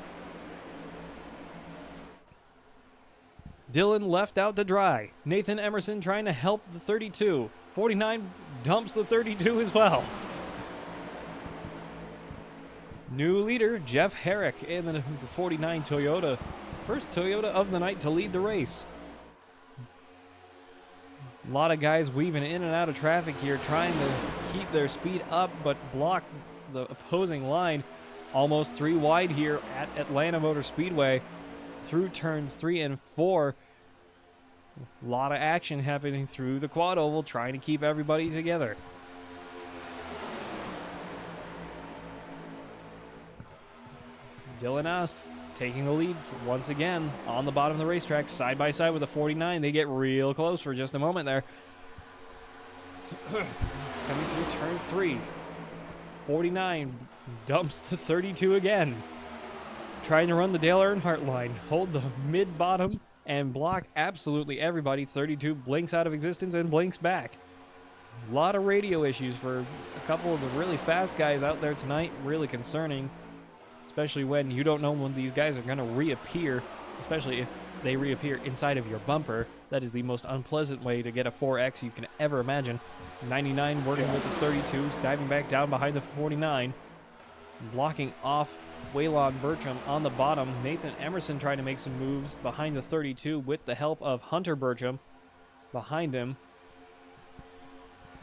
Dylan left out to dry. Nathan Emerson trying to help the 32. 49 dumps the 32 as well. New leader, Jeff Herrick in the 49 Toyota. First Toyota of the night to lead the race. A lot of guys weaving in and out of traffic here, trying to keep their speed up, but block the opposing line. Almost 3 wide here at Atlanta Motor Speedway through turns 3 and 4. A lot of action happening through the quad oval, trying to keep everybody together. Dylan Ost taking the lead once again on the bottom of the racetrack, side by side with the 49. They get real close for just a moment there. Coming through turn 3. 49 dumps the 32 again. Trying to run the Dale Earnhardt line, hold the mid-bottom, and block absolutely everybody. 32 blinks out of existence and blinks back. A lot of radio issues for a couple of the really fast guys out there tonight. Really concerning, especially when you don't know when these guys are going to reappear, especially if they reappear inside of your bumper. That is the most unpleasant way to get a 4X you can ever imagine. 99 working with the 32s, diving back down behind the 49, blocking off Waylon Bertram on the bottom. Nathan Emerson trying to make some moves behind the 32 with the help of Hunter Bertram behind him.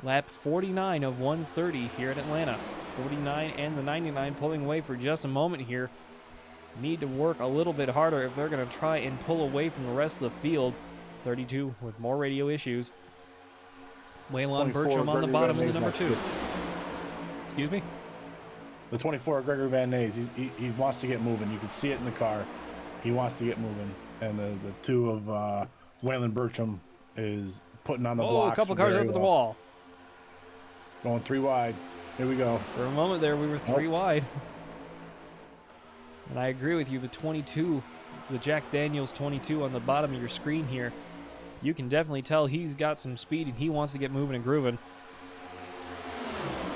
Lap 49 of 130 here at Atlanta. 49 and the 99 pulling away for just a moment here. Need to work a little bit harder if they're going to try and pull away from the rest of the field. 32 with more radio issues. Waylon Bertram on the bottom of the number 2. Excuse me? The 24, Gregory Van Nys, he wants to get moving. You can see it in the car. He wants to get moving. And the 2 of Waylon Bertram is putting on the blocks. A couple cars over the wall. Going 3 wide. Here we go. For a moment there, we were 3 wide. And I agree with you, the 22, the Jack Daniels 22 on the bottom of your screen here, you can definitely tell he's got some speed and he wants to get moving and grooving.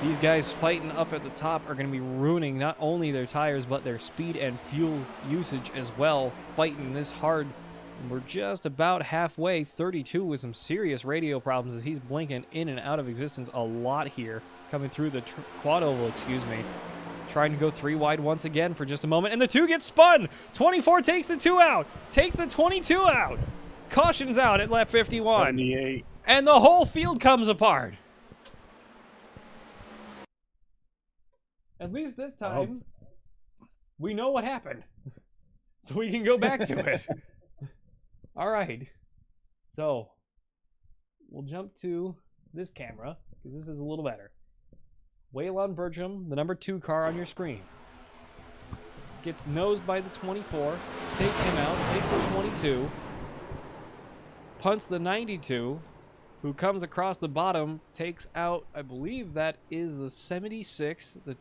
These guys fighting up at the top are going to be ruining not only their tires, but their speed and fuel usage as well, fighting this hard. And we're just about halfway. 32 with some serious radio problems as he's blinking in and out of existence a lot here. Coming through the quad oval, excuse me. Trying to go 3 wide once again for just a moment, and the 2 gets spun. 24 takes the 2 out, takes the 22 out. Cautions out at lap 51. 78. And the whole field comes apart. At least this time, we know what happened. So we can go back to it. All right. So, we'll jump to this camera, because this is a little better. Waylon Bertram, the number 2 car on your screen. Gets nosed by the 24, takes him out, takes the 22, punts the 92, who comes across the bottom, takes out, I believe that is the 76, the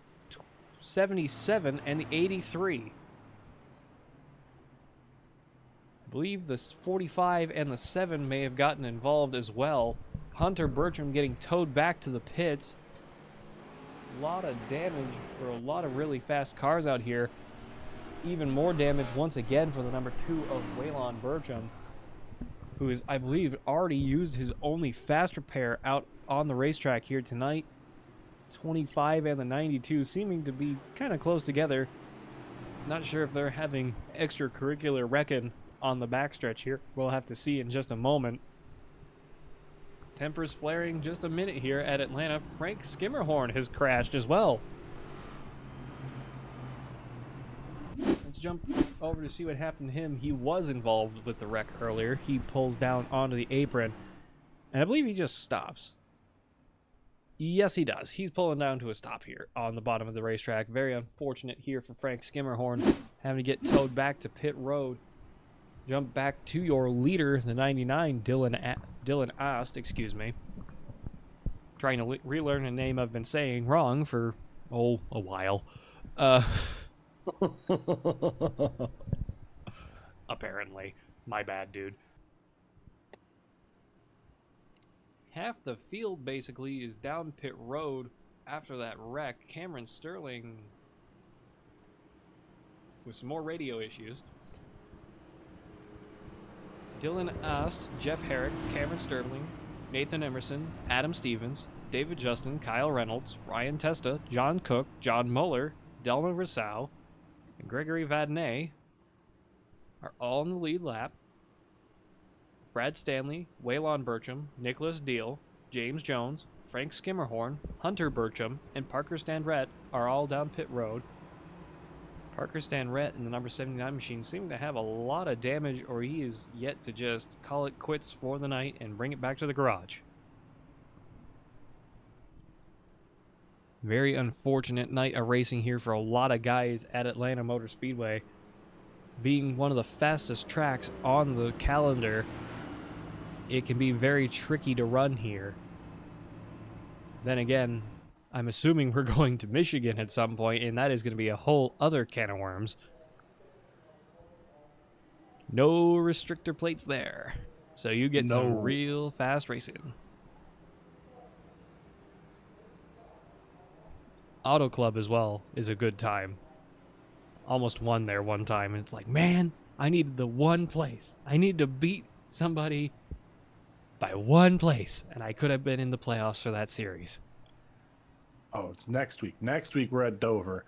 77, and the 83. I believe the 45 and the 7 may have gotten involved as well. Hunter Bertram getting towed back to the pits. A lot of damage for a lot of really fast cars out here. Even more damage once again for the number 2 of Waylon Bertram, who is, I believe, already used his only fast repair out on the racetrack here tonight. 25 and the 92 seeming to be kind of close together. Not sure if they're having extracurricular wrecking on the backstretch here. We'll have to see in just a moment. Tempers flaring just a minute here at Atlanta. Frank Skimmerhorn has crashed as well. Let's jump over to see what happened to him. He was involved with the wreck earlier. He pulls down onto the apron, and I believe he just stops. Yes, he does. He's pulling down to a stop here on the bottom of the racetrack. Very unfortunate here for Frank Skimmerhorn, having to get towed back to pit road. Jump back to your leader, the 99, Dylan Ost, excuse me. Trying to relearn a name I've been saying wrong for, a while. apparently. My bad, dude. Half the field basically is down pit road after that wreck. Cameron Sterling with some more radio issues. Dylan Ast, Jeff Herrick, Cameron Sterling, Nathan Emerson, Adam Stevens, David Justin, Kyle Reynolds, Ryan Testa, John Cook, John Muller, Delma Rousseau, and Gregory Vadnais are all in the lead lap. Brad Stanley, Waylon Burcham, Nicholas Deal, James Jones, Frank Skimmerhorn, Hunter Burcham, and Parker Standrett are all down pit road. Parker Standrett in the number 79 machine seeming to have a lot of damage, or he is yet to just call it quits for the night and bring it back to the garage. Very unfortunate night of racing here for a lot of guys at Atlanta Motor Speedway. Being one of the fastest tracks on the calendar, it can be very tricky to run here. Then again, I'm assuming we're going to Michigan at some point, and that is going to be a whole other can of worms. No restrictor plates there, so you get some real fast racing. Auto Club as well is a good time. Almost won there one time, and it's like, man, I needed the one place. I need to beat somebody by one place, and I could have been in the playoffs for that series. Oh, it's next week. Next week we're at Dover.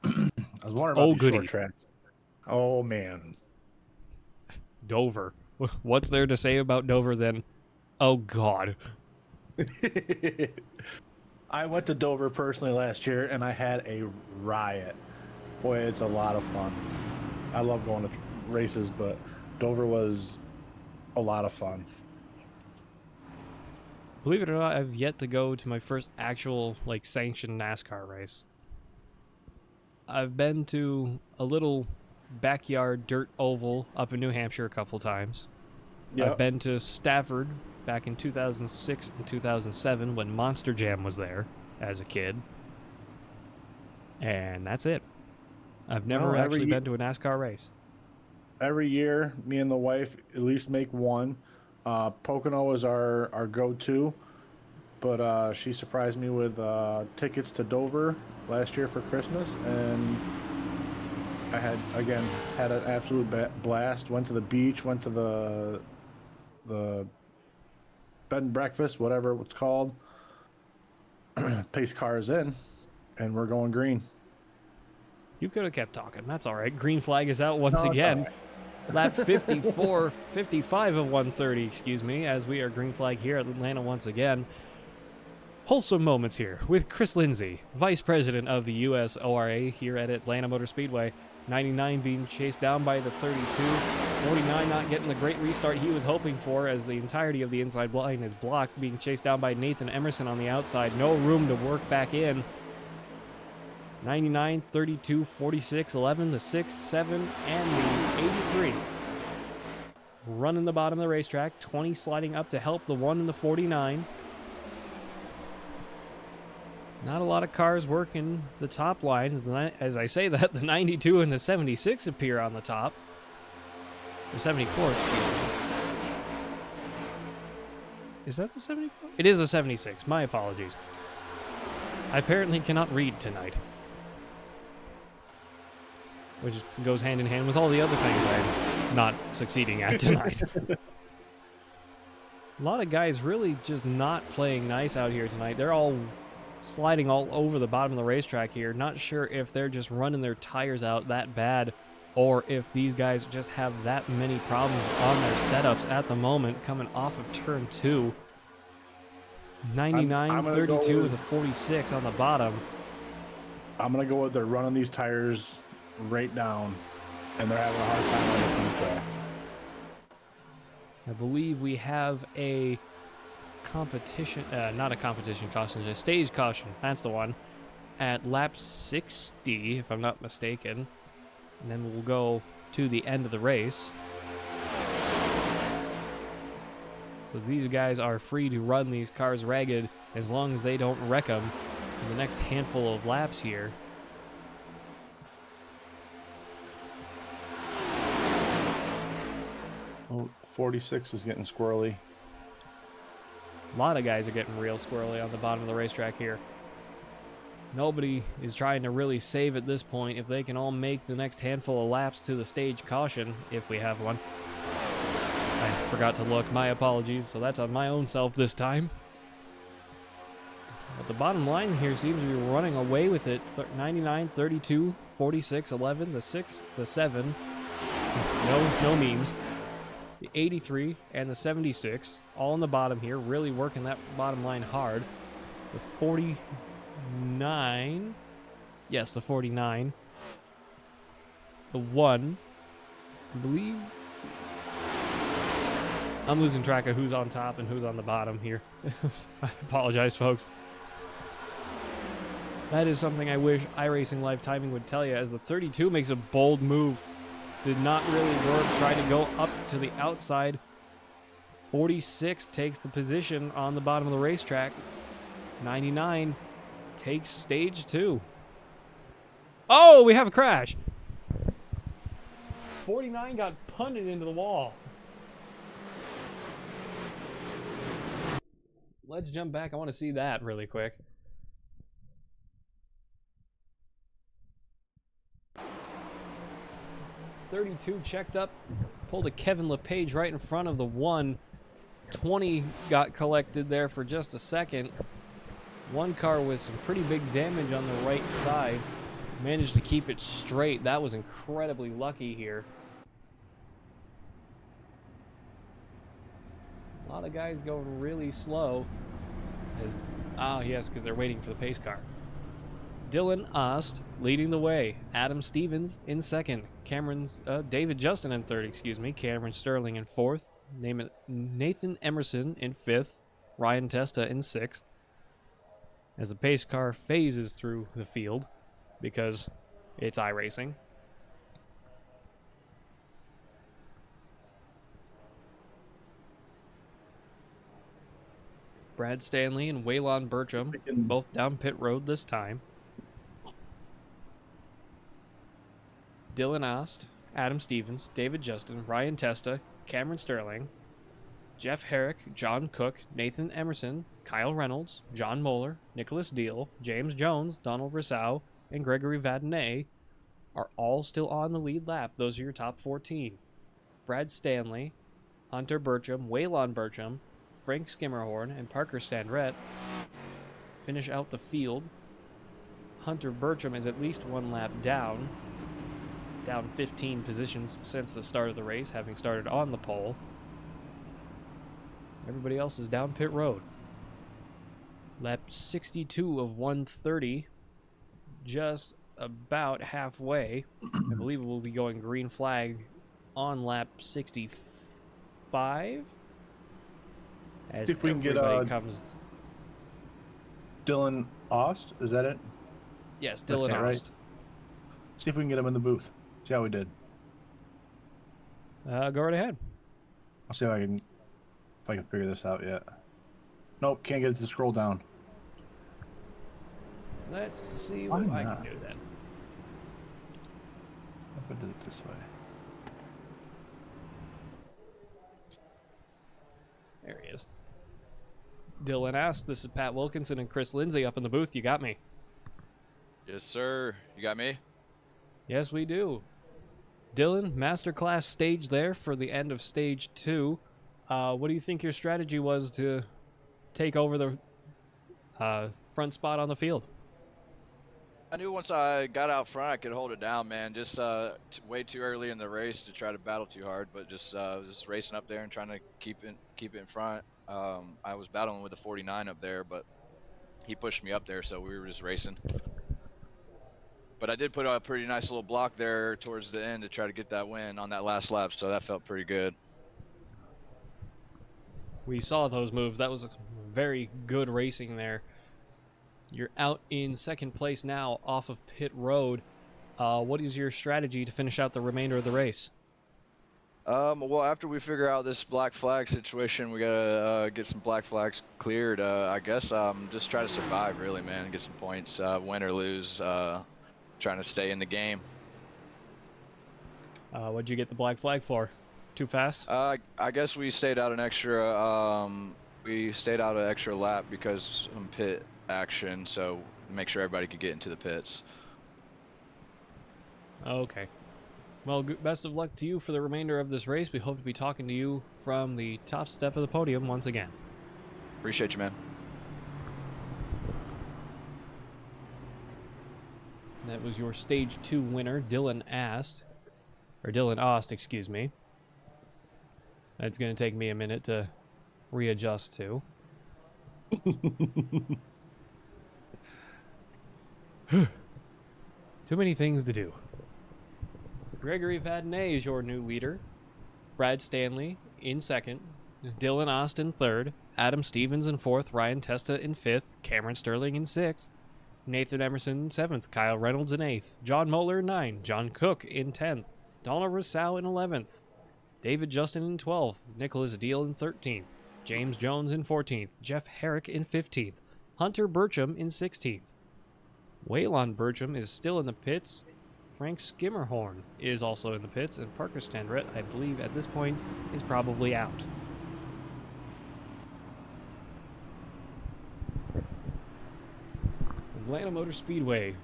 I was wondering about these short tracks. Oh, man. Dover. What's there to say about Dover then? Oh, God. I went to Dover personally last year, and I had a riot. Boy, it's a lot of fun. I love going to races, but Dover was a lot of fun. Believe it or not, I've yet to go to my first actual, sanctioned NASCAR race. I've been to a little backyard dirt oval up in New Hampshire a couple times. Yep. I've been to Stafford back in 2006 and 2007 when Monster Jam was there as a kid. And that's it. I've never actually been to a NASCAR race. Every year, me and the wife at least make one. Pocono is our go-to, but she surprised me with tickets to Dover last year for Christmas, and I had an absolute blast. Went to the beach, went to the bed and breakfast, whatever it's called. Pace car is in, and we're going green. You could have kept talking. That's all right. Green flag is out once again. Lap 55 of 130, excuse me, as we are green flag here at Atlanta once again. Wholesome moments here with Chris Lindsay, Vice President of the U.S. ORA here at Atlanta Motor Speedway. 99 being chased down by the 32. 49 not getting the great restart he was hoping for, as the entirety of the inside line is blocked, being chased down by Nathan Emerson on the outside. No room to work back in. 99, 32, 46, 11, the 6, 7, and the 83. Running the bottom of the racetrack. 20 sliding up to help the 1 and the 49. Not a lot of cars working the top line. As I say that, the 92 and the 76 appear on the top. The 74, excuse me. Is that the 74? It is the 76. My apologies. I apparently cannot read tonight, which goes hand in hand with all the other things I'm not succeeding at tonight. A lot of guys really just not playing nice out here tonight. They're all sliding all over the bottom of the racetrack here. Not sure if they're just running their tires out that bad, or if these guys just have that many problems on their setups at the moment, coming off of turn 2. 99, 32, and the 46 on the bottom. I'm going to go with they're running these tires right down, and they're having a hard time on the front track. I believe we have a competition, not a competition caution, a stage caution, that's the one, at lap 60, if I'm not mistaken. And then we'll go to the end of the race. So these guys are free to run these cars ragged as long as they don't wreck them in the next handful of laps here. 46 is getting squirrely. A lot of guys are getting real squirrely on the bottom of the racetrack here. Nobody is trying to really save at this point if they can all make the next handful of laps to the stage caution, if we have one. I forgot to look. My apologies. So that's on my own self this time. But the bottom line here seems to be running away with it. 99, 32, 46, 11, the 6, the 7. No memes. The 83 and the 76, all on the bottom here, really working that bottom line hard. The 49, yes, the 49. The 1, I believe. I'm losing track of who's on top and who's on the bottom here. I apologize, folks. That is something I wish iRacing Live Timing would tell you, as the 32 makes a bold move. Did not really work, tried to go up to the outside. 46 takes the position on the bottom of the racetrack. 99 takes stage 2. Oh, we have a crash. 49 got punted into the wall. Let's jump back. I want to see that really quick. .32 checked up, pulled a Kevin LePage right in front of the 1. 20 got collected there for just a second. One car with some pretty big damage on the right side managed to keep it straight. That was incredibly lucky here. A lot of guys going really slow. Yes, because they're waiting for the pace car. Dylan Ost leading the way. Adam Stevens in second. David Justin in third, Cameron Sterling in fourth. Nathan Emerson in fifth. Ryan Testa in sixth. As the pace car phases through the field because it's iRacing. Brad Stanley and Waylon Bertram both down pit road this time. Dylan Ost, Adam Stevens, David Justin, Ryan Testa, Cameron Sterling, Jeff Herrick, John Cook, Nathan Emerson, Kyle Reynolds, John Moeller, Nicholas Deal, James Jones, Donald Rousseau, and Gregory Vadnais are all still on the lead lap. Those are your top 14. Brad Stanley, Hunter Bertram, Waylon Bertram, Frank Skimmerhorn, and Parker Standrett finish out the field. Hunter Bertram is at least one lap down 15 positions since the start of the race, having started on the pole. Everybody else is down pit road. Lap 62 of 130, just about halfway. I believe we'll be going green flag on lap 65. As if we can get comes. Dylan Ost, is that it? Yes, Dylan Ost. Right? See if we can get him in the booth. See how we did. Go right ahead. I'll see if I can figure this out yet. Nope, can't get it to scroll down. Let's see what I can do then. I did it this way. There he is. Dylan asked, this is Pat Wilkinson and Chris Lindsay up in the booth. You got me? Yes, sir. You got me? Yes, we do. Dylan, masterclass stage there for the end of stage 2. What do you think your strategy was to take over the front spot on the field? I knew once I got out front I could hold it down, man. Just way too early in the race to try to battle too hard, but just racing up there and trying to keep it in front. I was battling with the 49 up there, but he pushed me up there, so we were just racing. But I did put a pretty nice little block there towards the end to try to get that win on that last lap, so that felt pretty good. We saw those moves. That was very good racing there. You're out in second place now off of pit road. What is your strategy to finish out the remainder of the race? Well, after we figure out this black flag situation, we gotta get some black flags cleared. I guess just try to survive, really, man. Get some points, win or lose. Trying to stay in the game. What'd you get the black flag for? Too fast? I guess we stayed out an extra. We stayed out an extra lap because pit action, so make sure everybody could get into the pits. Okay. Well, best of luck to you for the remainder of this race. We hope to be talking to you from the top step of the podium once again. Appreciate you, man. That was your Stage 2 winner, Dylan Ost, excuse me. That's going to take me a minute to readjust to. Too many things to do. Gregory Vadnais is your new leader. Brad Stanley in second. Dylan Ost in third. Adam Stevens in fourth. Ryan Testa in fifth. Cameron Sterling in sixth. Nathan Emerson in seventh. Kyle Reynolds in eighth. John Moeller in ninth. John Cook in 10th. Donald Rousseau in 11th. David Justin in 12th. Nicholas Deal in 13th. James Jones in 14th. Jeff Herrick in 15th. Hunter Burcham in 16th. Waylon Burcham is still in the pits. Frank Skimmerhorn is also in the pits, and Parker Standrett, I believe at this point, is probably out. Atlanta Motor Speedway,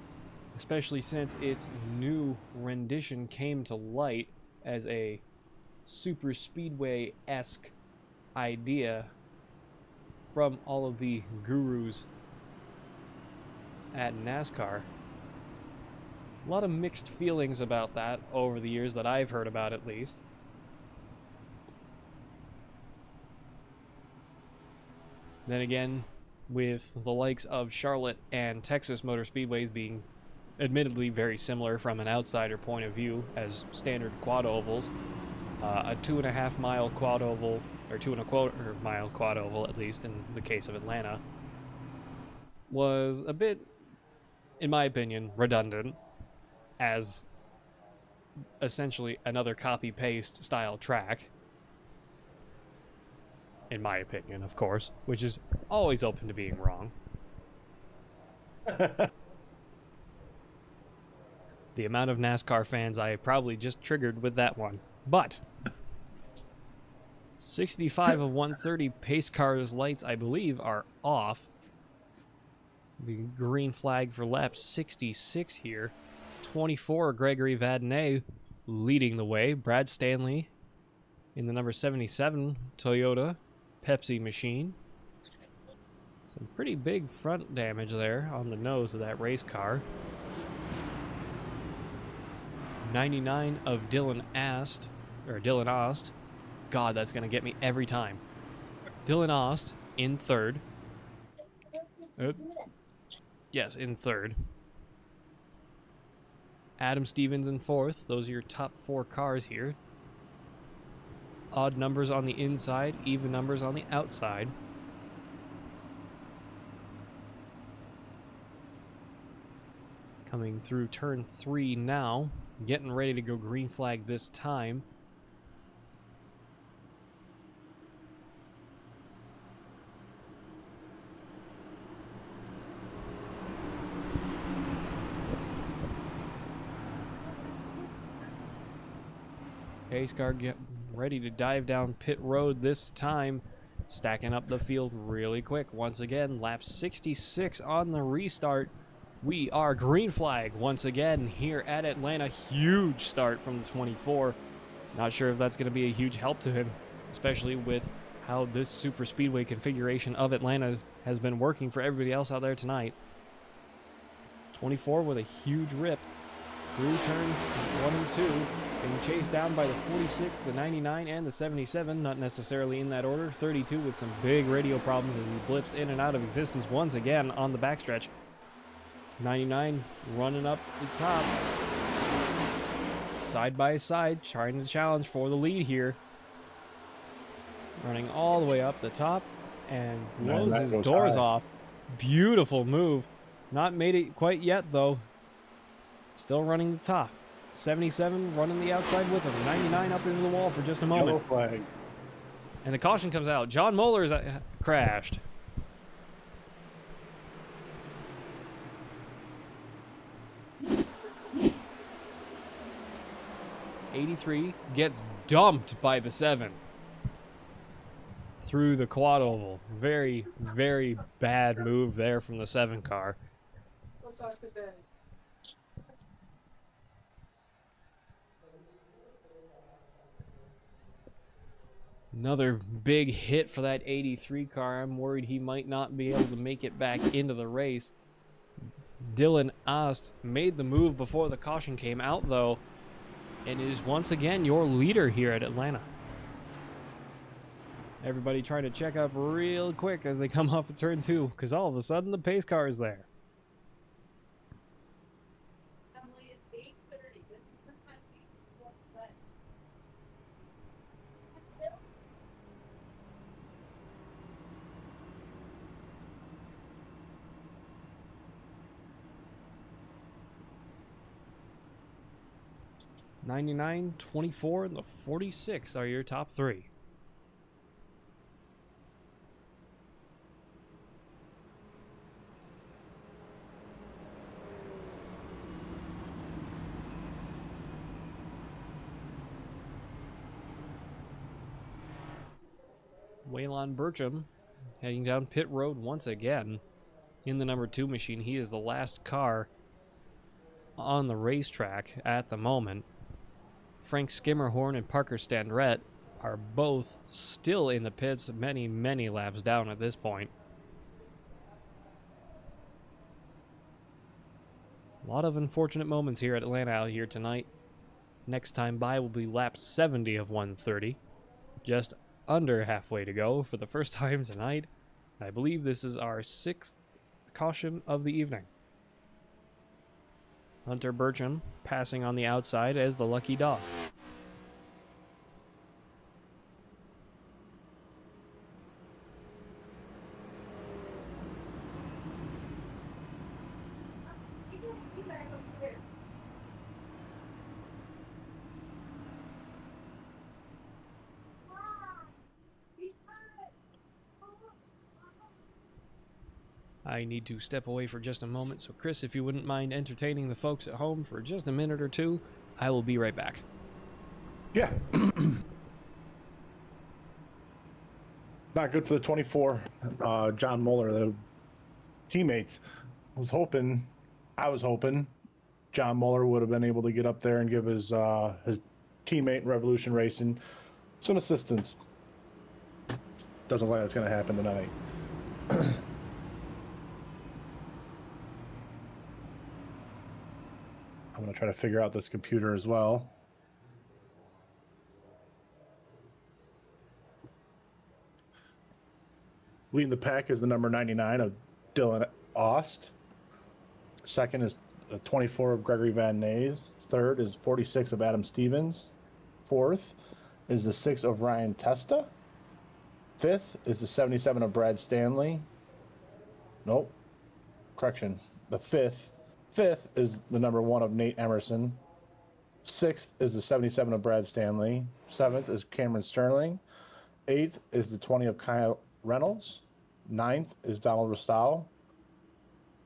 especially since its new rendition came to light as a super speedway-esque idea from all of the gurus at NASCAR. A lot of mixed feelings about that over the years that I've heard about, at least. Then again, with the likes of Charlotte and Texas Motor Speedways being admittedly very similar from an outsider point of view as standard quad ovals, a 2.5 mile quad oval, or 2.25 mile quad oval, at least in the case of Atlanta, was a bit, in my opinion, redundant, as essentially another copy-paste style track, in my opinion, of course, which is always open to being wrong. The amount of NASCAR fans I probably just triggered with that one. But 65 of 130 pace cars lights, I believe, are off. The green flag for lap 66 here. 24, Gregory Vadnais leading the way. Brad Stanley in the number 77 Toyota Pepsi machine. Some pretty big front damage there on the nose of that race car. 99 of Dylan Ost. God, that's going to get me every time. Dylan Ost in third. Yes, in third. Adam Stevens in fourth. Those are your top 4 cars here. Odd numbers on the inside, even numbers on the outside. Coming through turn 3 now. Getting ready to go green flag this time. Pace car get ready to dive down pit road this time, stacking up the field really quick. Once again, lap 66 on the restart. We are green flag once again here at Atlanta. Huge start from the 24. Not sure if that's going to be a huge help to him, especially with how this super speedway configuration of Atlanta has been working for everybody else out there tonight. 24 with a huge rip through turns 1 and 2, being chased down by the 46, the 99, and the 77, not necessarily in that order. 32 with some big radio problems as he blips in and out of existence once again on the backstretch. 99 running up the top, side by side, trying to challenge for the lead here. Running all the way up the top and blows his doors off. Beautiful move. Not made it quite yet, though. Still running the top. 77 running the outside with him. 99 up into the wall for just a moment. Yellow flag. And the caution comes out. John Moeller's crashed. 83 gets dumped by the 7 through the quad oval. Very, very bad move there from the 7 car. Another big hit for that 83 car. I'm worried he might not be able to make it back into the race. Dylan Ost made the move before the caution came out, though, and is once again your leader here at Atlanta. Everybody trying to check up real quick as they come off of turn 2, because all of a sudden the pace car is there. '99, 24, and the 46 are your top 3. Waylon Burcham heading down pit road once again in the number 2 machine. He is the last car on the racetrack at the moment. Frank Skimmerhorn and Parker Standrett are both still in the pits, many, many laps down at this point. A lot of unfortunate moments here at Atlanta out here tonight. Next time by will be lap 70 of 130. Just under halfway to go for the first time tonight. I believe this is our 6th caution of the evening. Hunter Burcham passing on the outside as the lucky dog. I need to step away for just a moment, so Chris, if you wouldn't mind entertaining the folks at home for just a minute or two, I will be right back. Yeah. Not good for the 24. John Muller, the teammates, I was hoping John Muller would have been able to get up there and give his teammate in Revolution Racing some assistance. Doesn't look like that's going to happen tonight. I'm going to try to figure out this computer as well. Leading the pack is the number 99 of Dylan Ost. Second is 24 of Gregory Van Nys. Third is 46 of Adam Stevens. Fourth is the 6 of Ryan Testa. Fifth is the 77 of Brad Stanley. Nope. Correction. The fifth is the number 1 of Nate Emerson. Sixth is the 77 of Brad Stanley. Seventh is Cameron Sterling. Eighth is the 20 of Kyle Reynolds. Ninth is Donald Rostau.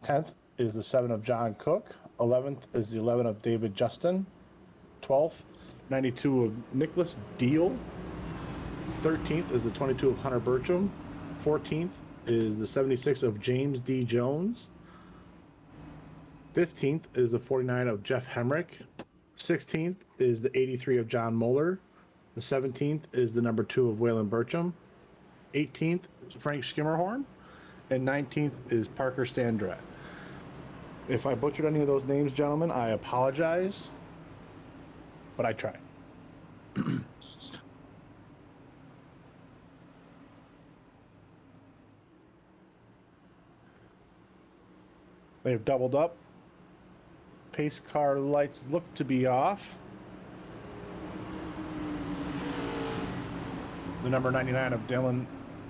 10th is the 7 of John Cook. 11th is the 11 of David Justin. 12th, 92 of Nicholas Deal. 13th is the 22 of Hunter Burcham. 14th is the 76 of James D. Jones. 15th is the 49 of Jeff Hemrick. 16th is the 83 of John Muller. The 17th is the number 2 of Waylon Burcham. 18th is Frank Skimmerhorn. And 19th is Parker Standrett. If I butchered any of those names, gentlemen, I apologize, but I tried. They've doubled up. Pace car lights look to be off. The number 99 of Dylan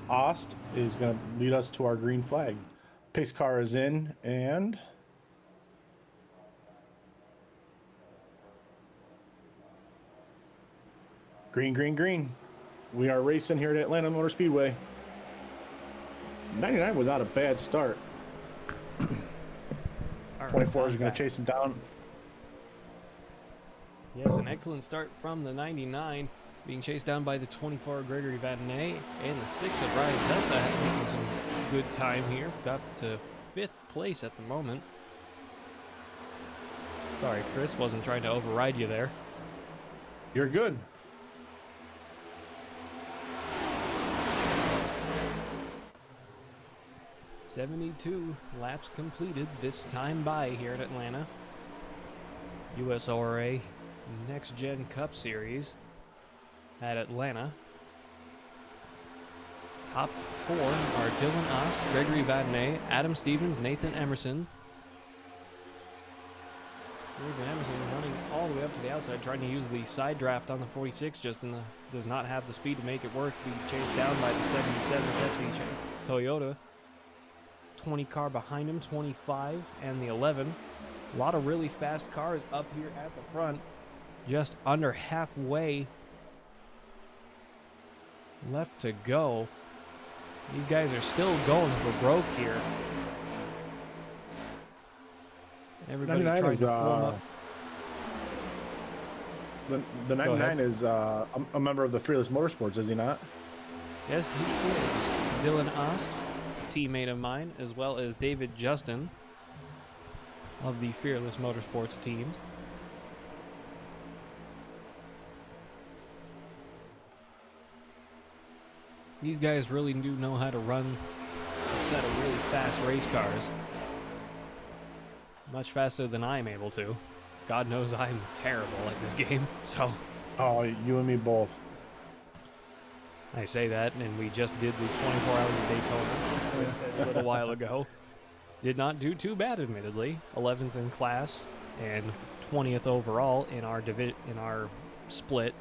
Ost is going to lead us to our green flag. Pace car is in, and green, green, green. We are racing here at Atlanta Motor Speedway. 99 was not a bad start. 24 is going to chase him down. Yes, an excellent start from the 99, being chased down by the 24 Gregory Vadnais and the 6 of Ryan Testa, making some good time here. Got to 5th place at the moment. Sorry, Chris, wasn't trying to override you there. You're good. "72 laps completed this time by here at Atlanta. Usora Next Gen Cup Series at Atlanta. Top 4 are Dylan Ost, Gregory Vadnais, Adam Stevens, Nathan Emerson. Nathan Emerson running all the way up to the outside, trying to use the side draft on the 46, does not have the speed to make it work. Being chased down by the 77 Pepsi Toyota. 20 car behind him, 25, and the 11. A lot of really fast cars up here at the front. Just under halfway left to go. These guys are still going for broke here. Everybody trying to form up. The 99 is a member of the Fearless Motorsports, is he not? Yes, he is. Dylan Ost, teammate of mine, as well as David Justin of the Fearless Motorsports teams. These guys really do know how to run a set of really fast race cars. Much faster than I'm able to. God knows I'm terrible at this game, so... Oh, you and me both. I say that, and we just did the 24 Hours of Daytona, like I said a little while ago. Did not do too bad, admittedly. 11th in class, and 20th overall in our split.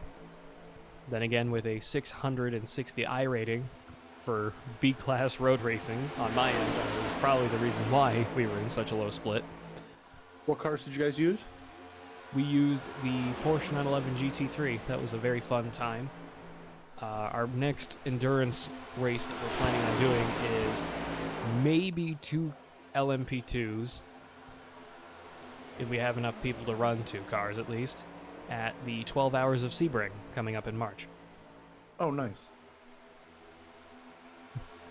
Then again, with a 660 I rating for B-class road racing on my end, that was probably the reason why we were in such a low split. What cars did you guys use? We used the Porsche 911 GT3. That was a very fun time. Our next endurance race that we're planning on doing is maybe 2 LMP2s, if we have enough people to run 2 cars at least, at the 12 Hours of Sebring coming up in March. Oh, nice.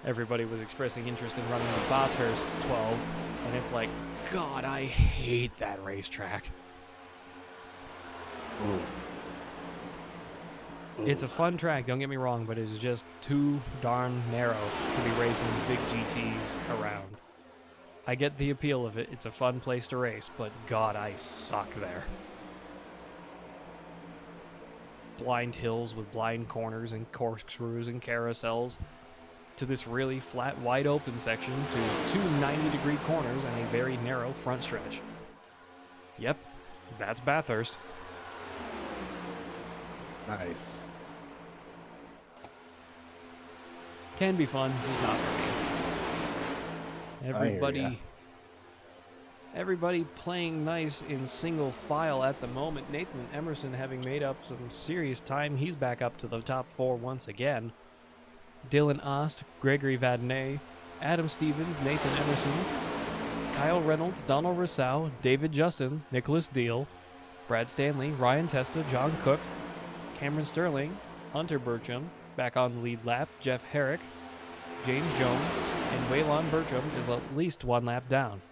Everybody was expressing interest in running the Bathurst 12, and it's like, God, I hate that racetrack. Ooh. It's a fun track, don't get me wrong, but it's just too darn narrow to be racing big GTs around. I get the appeal of it, it's a fun place to race, but God, I suck there. Blind hills with blind corners and corkscrews and carousels, to this really flat, wide open section, to 2 90-degree corners and a very narrow front stretch. Yep, that's Bathurst. Nice. Can be fun, just not for me. Everybody playing nice in single file at the moment. Nathan Emerson having made up some serious time. He's back up to the top 4 once again. Dylan Ost, Gregory Vadnais, Adam Stevens, Nathan Emerson, Kyle Reynolds, Donald Rousseau, David Justin, Nicholas Deal, Brad Stanley, Ryan Testa, John Cook, Cameron Sterling, Hunter Bertram, back on the lead lap, Jeff Herrick, James Jones, and Waylon Bertram is at least 1 lap down.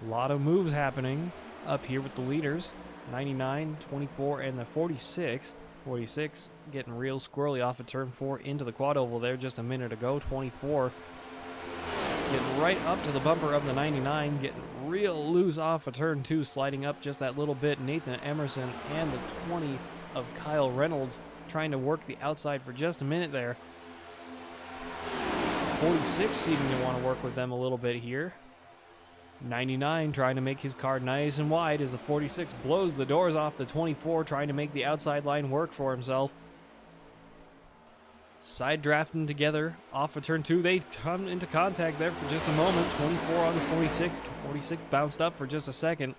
A lot of moves happening up here with the leaders. 99, 24, and the 46. 46 getting real squirrely off of turn 4 into the quad oval there just a minute ago. 24 getting right up to the bumper of the 99, getting real loose off of turn 2, sliding up just that little bit. Nathan Emerson and the 20 of Kyle Reynolds trying to work the outside for just a minute there. 46 seeming to want to work with them a little bit here. 99 trying to make his car nice and wide as the 46 blows the doors off the 24, trying to make the outside line work for himself. Side drafting together off of turn 2. They come into contact there for just a moment. 24 on the 46. 46 bounced up for just a second.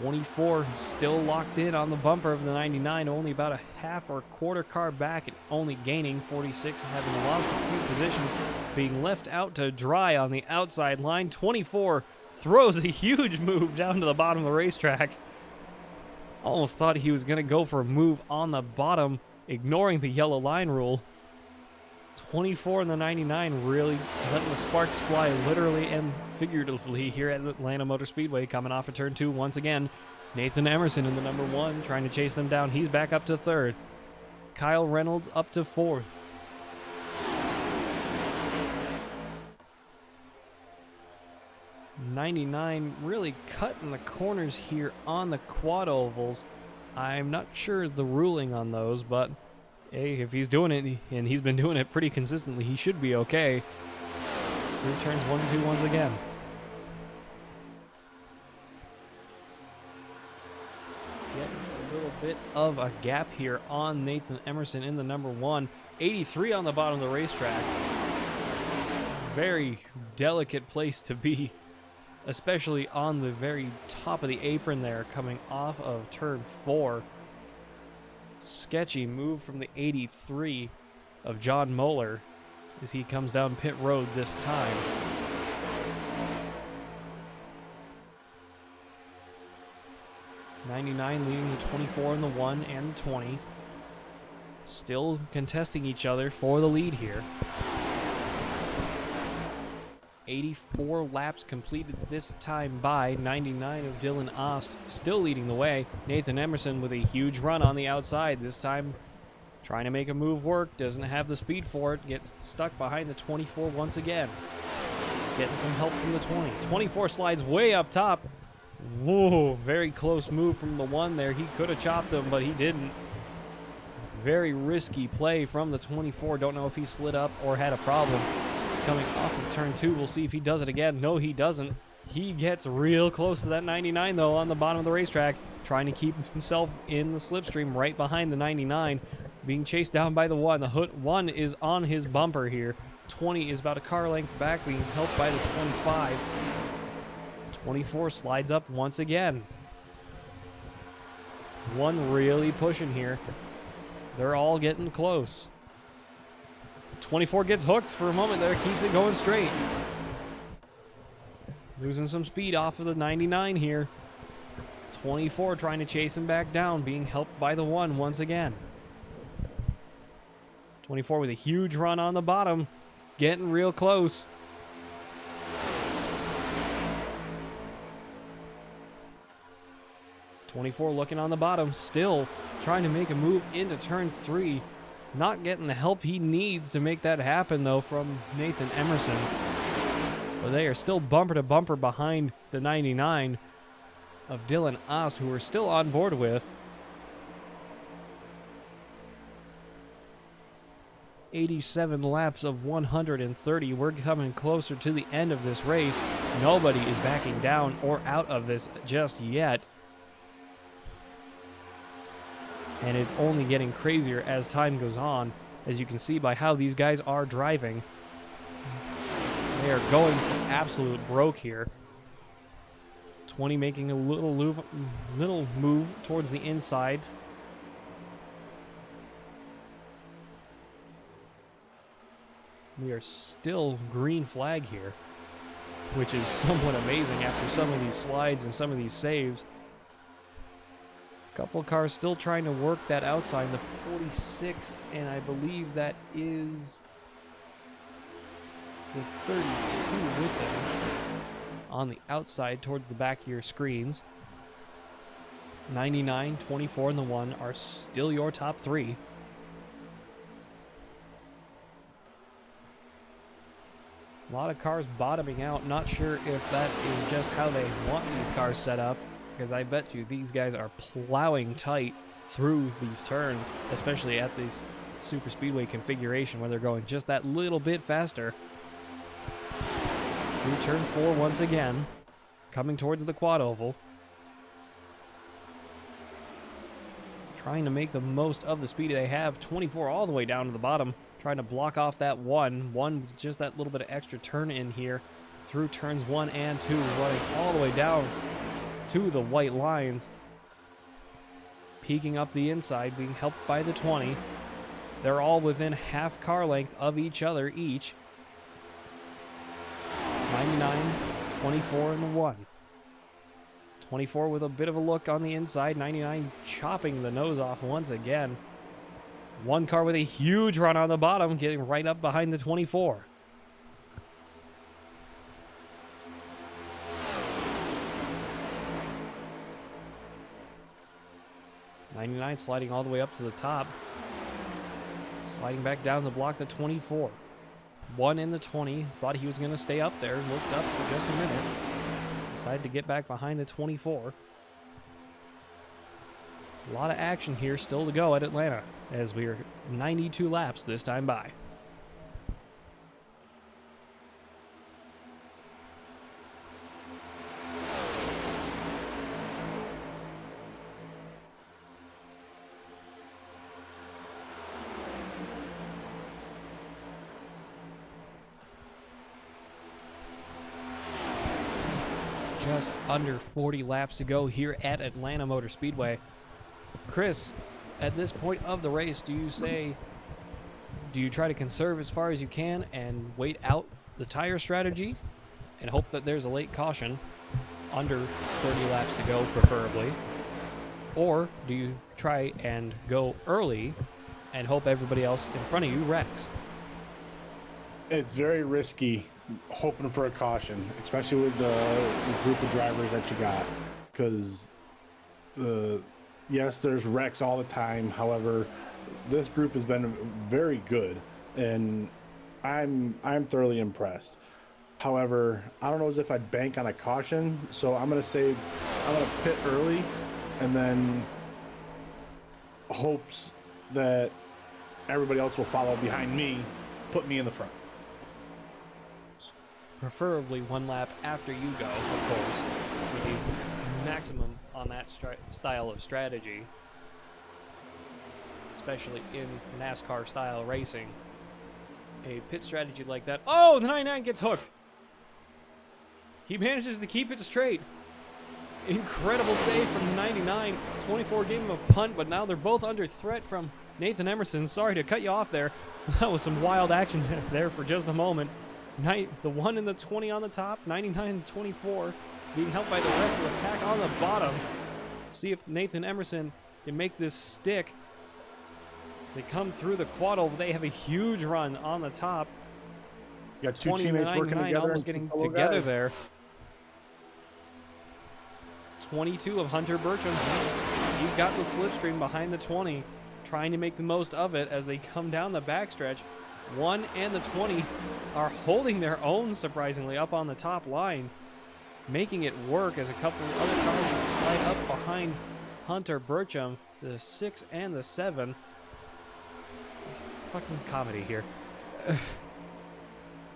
24 still locked in on the bumper of the 99, only about a half or quarter car back and only gaining. 46 having lost a few positions, being left out to dry on the outside line. 24 throws a huge move down to the bottom of the racetrack. Almost thought he was going to go for a move on the bottom, ignoring the yellow line rule. 24 in the 99, really letting the sparks fly literally and figuratively here at Atlanta Motor Speedway, coming off of turn 2 once again. Nathan Emerson in the number 1, trying to chase them down. He's back up to 3rd. Kyle Reynolds up to 4th. '99 really cutting the corners here on the quad ovals. I'm not sure the ruling on those, but hey, if he's doing it, and he's been doing it pretty consistently, he should be okay. Through turns 1 and 2 once again. Getting a little bit of a gap here on Nathan Emerson in the number 1. 83 on the bottom of the racetrack. Very delicate place to be, especially on the very top of the apron there, coming off of turn 4. Sketchy move from the 83 of John Moeller as he comes down pit road this time. '99 leading the 24 in the 1 and the 20. Still contesting each other for the lead here. 84 laps completed this time by 99 of Dylan Ost, still leading the way. Nathan Emerson with a huge run on the outside, this time trying to make a move work, doesn't have the speed for it, gets stuck behind the 24 once again. Getting some help from the 20. 24 slides way up top. Whoa, very close move from the 1 there. He could have chopped him, but he didn't. Very risky play from the 24. Don't know if he slid up or had a problem. Coming off of turn 2, we'll see if he does it again. No, he doesn't. He gets real close to that 99, though, on the bottom of the racetrack, trying to keep himself in the slipstream right behind the 99, being chased down by the 1. The 1 is on his bumper here. 20 is about a car length back, being helped by the 25. 24 slides up once again. 1 really pushing here. They're all getting close. 24 gets hooked for a moment there, keeps it going straight. Losing some speed off of the 99 here. 24 trying to chase him back down, being helped by the 1 once again. 24 with a huge run on the bottom, getting real close. '24 looking on the bottom, still trying to make a move into turn 3. Not getting the help he needs to make that happen, though, from Nathan Emerson. But they are still bumper to bumper behind the 99 of Dylan Ost, who we're still on board with. 87 laps of 130. We're coming closer to the end of this race. Nobody is backing down or out of this just yet. And it's only getting crazier as time goes on, as you can see by how these guys are driving. They are going for absolute broke here. 20 making a little move towards the inside. We are still green flag here, which is somewhat amazing after some of these slides and some of these saves. Couple cars still trying to work that outside, the 46, and I believe that is the 32 with him on the outside towards the back of your screens. 99, 24, and the 1 are still your top 3. A lot of cars bottoming out. Not sure if that is just how they want these cars set up, because I bet you these guys are plowing tight through these turns, especially at this super speedway configuration where they're going just that little bit faster. Through turn 4 once again, coming towards the quad oval. Trying to make the most of the speed they have. 24 all the way down to the bottom, trying to block off that 1 with just that little bit of extra turn in here. Through turns 1 and 2, running all the way down to the white lines, peeking up the inside, being helped by the 20. They're all within half car length of each other each. 99, 24 and the 1. 24 with a bit of a look on the inside. 99 chopping the nose off once again. One car with a huge run on the bottom, getting right up behind the 24. '99 sliding all the way up to the top. Sliding back down to block the 24. One in the 20. Thought he was going to stay up there. Looked up for just a minute. Decided to get back behind the 24. A lot of action here still to go at Atlanta as we are 92 laps this time by. Just under 40 laps to go here at Atlanta Motor Speedway. Chris, at this point of the race, do you try to conserve as far as you can and wait out the tire strategy and hope that there's a late caution under 30 laps to go, preferably? Or do you try and go early and hope everybody else in front of you wrecks? It's very risky hoping for a caution, especially with the group of drivers that you got, because yes, there's wrecks all the time. However, this group has been very good, and I'm thoroughly impressed. However, I don't know as if I'd bank on a caution, so I'm gonna pit early, and then hopes that everybody else will follow behind me, put me in the front. Preferably one lap after you go, of course, for the maximum on that style of strategy, especially in NASCAR style racing. A pit strategy like that. Oh, the 99 gets hooked. He manages to keep it straight. Incredible save from 99. 24 gave him a punt, but now they're both under threat from Nathan Emerson. Sorry to cut you off there. That was some wild action there for just a moment. The 1 and the 20 on the top, 99 and 24, being helped by the rest of the pack on the bottom. See if Nathan Emerson can make this stick. They come through the quad oval. They have a huge run on the top. You got two teammates working together. Almost getting together there. 22 of Hunter Bertram. He's got the slipstream behind the 20, trying to make the most of it as they come down the backstretch. 1 and the 20 are holding their own, surprisingly, up on the top line, making it work as a couple of other cars slide up behind Hunter Bertram, the 6 and the 7. It's fucking comedy here.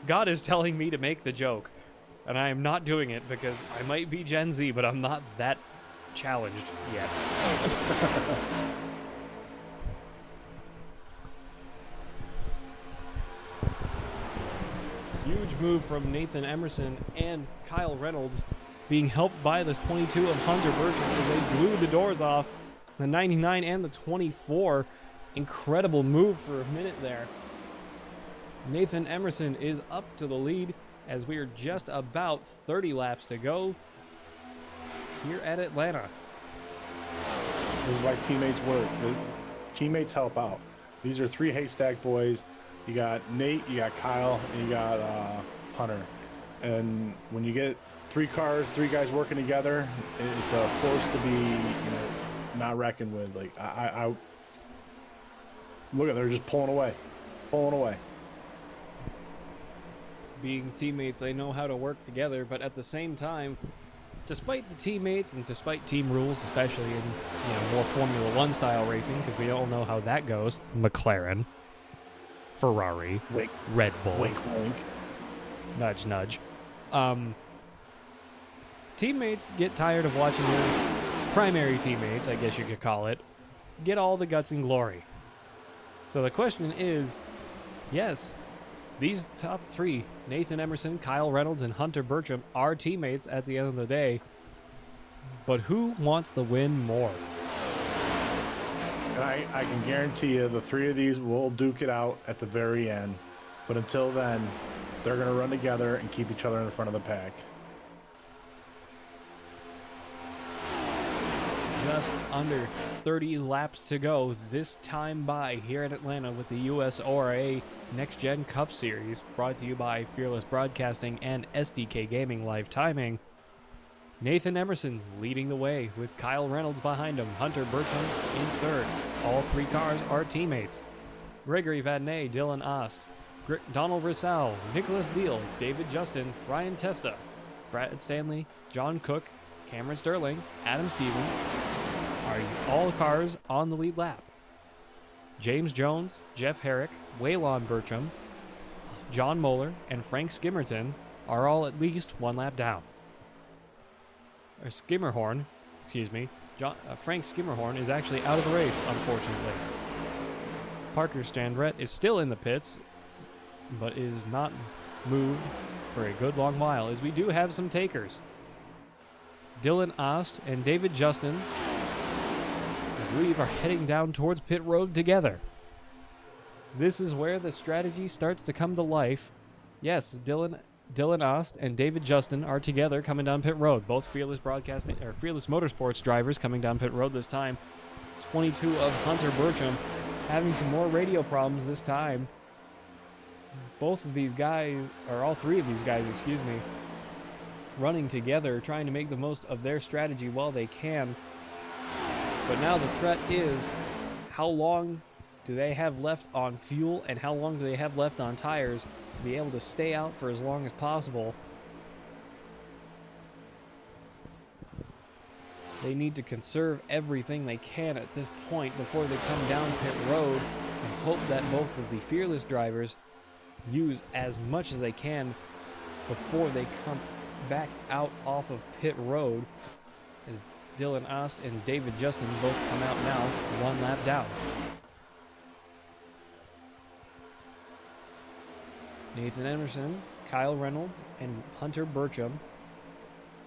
God is telling me to make the joke, and I am not doing it because I might be Gen Z, but I'm not that challenged yet. Huge move from Nathan Emerson and Kyle Reynolds, being helped by the 22 of Hunter Bertram as they blew the doors off the 99 and the 24. Incredible move for a minute there. Nathan Emerson is up to the lead as we are just about 30 laps to go here at Atlanta. This is why teammates work. Teammates help out. These are three haystack boys. You got Nate, you got Kyle, and you got Hunter. And when you get three guys working together, it's a force to be, not reckoned with. Like I look at, they're just pulling away. Being teammates, they know how to work together, but at the same time, despite the teammates and despite team rules, especially in more Formula One style racing, because we all know how that goes, McLaren, Ferrari, wink, Red Bull, wink, wink, nudge, nudge. Teammates get tired of watching their primary teammates, I guess you could call it, get all the guts and glory. So the question is, yes, these top three, Nathan Emerson, Kyle Reynolds, and Hunter Bertram, are teammates at the end of the day. But who wants the win more? And I can guarantee you the three of these will duke it out at the very end. But until then, they're going to run together and keep each other in the front of the pack. just under 30 laps to go this time by here in Atlanta with the Usora Next Gen Cup Series, brought to you by Fearless Broadcasting and SDK Gaming Live Timing. Nathan Emerson leading the way with Kyle Reynolds behind him, Hunter Bertram in third. All three cars are teammates. Gregory Vadnais, Dylan Ost, Donald Rissau, Nicholas Deal, David Justin, Ryan Testa, Brad Stanley, John Cook, Cameron Sterling, Adam Stevens are all cars on the lead lap. James Jones, Jeff Herrick, Waylon Bertram, John Moeller, and Frank Skimmerton are all at least one lap down. Skimmerhorn, excuse me, Frank Skimmerhorn is actually out of the race, unfortunately. Parker Standrett is still in the pits, but is not moved for a good long while, as we do have some takers. Dylan Ost and David Justin, I believe, are heading down towards pit road together. This is where the strategy starts to come to life. Yes, Dylan Ost and David Justin are together coming down pit road. Both Fearless Motorsports drivers coming down pit road this time. 22 of Hunter Bertram having some more radio problems this time. Both of these guys, or all three of these guys, excuse me, running together, trying to make the most of their strategy while they can. But now the threat is, how long do they have left on fuel and how long do they have left on tires to be able to stay out for as long as possible? They need to conserve everything they can at this point before they come down pit road, and hope that both of the Fearless drivers use as much as they can before they come back out off of pit road, as Dylan Ost and David Justin both come out now, one lap down. Nathan Emerson, Kyle Reynolds, and Hunter Bertram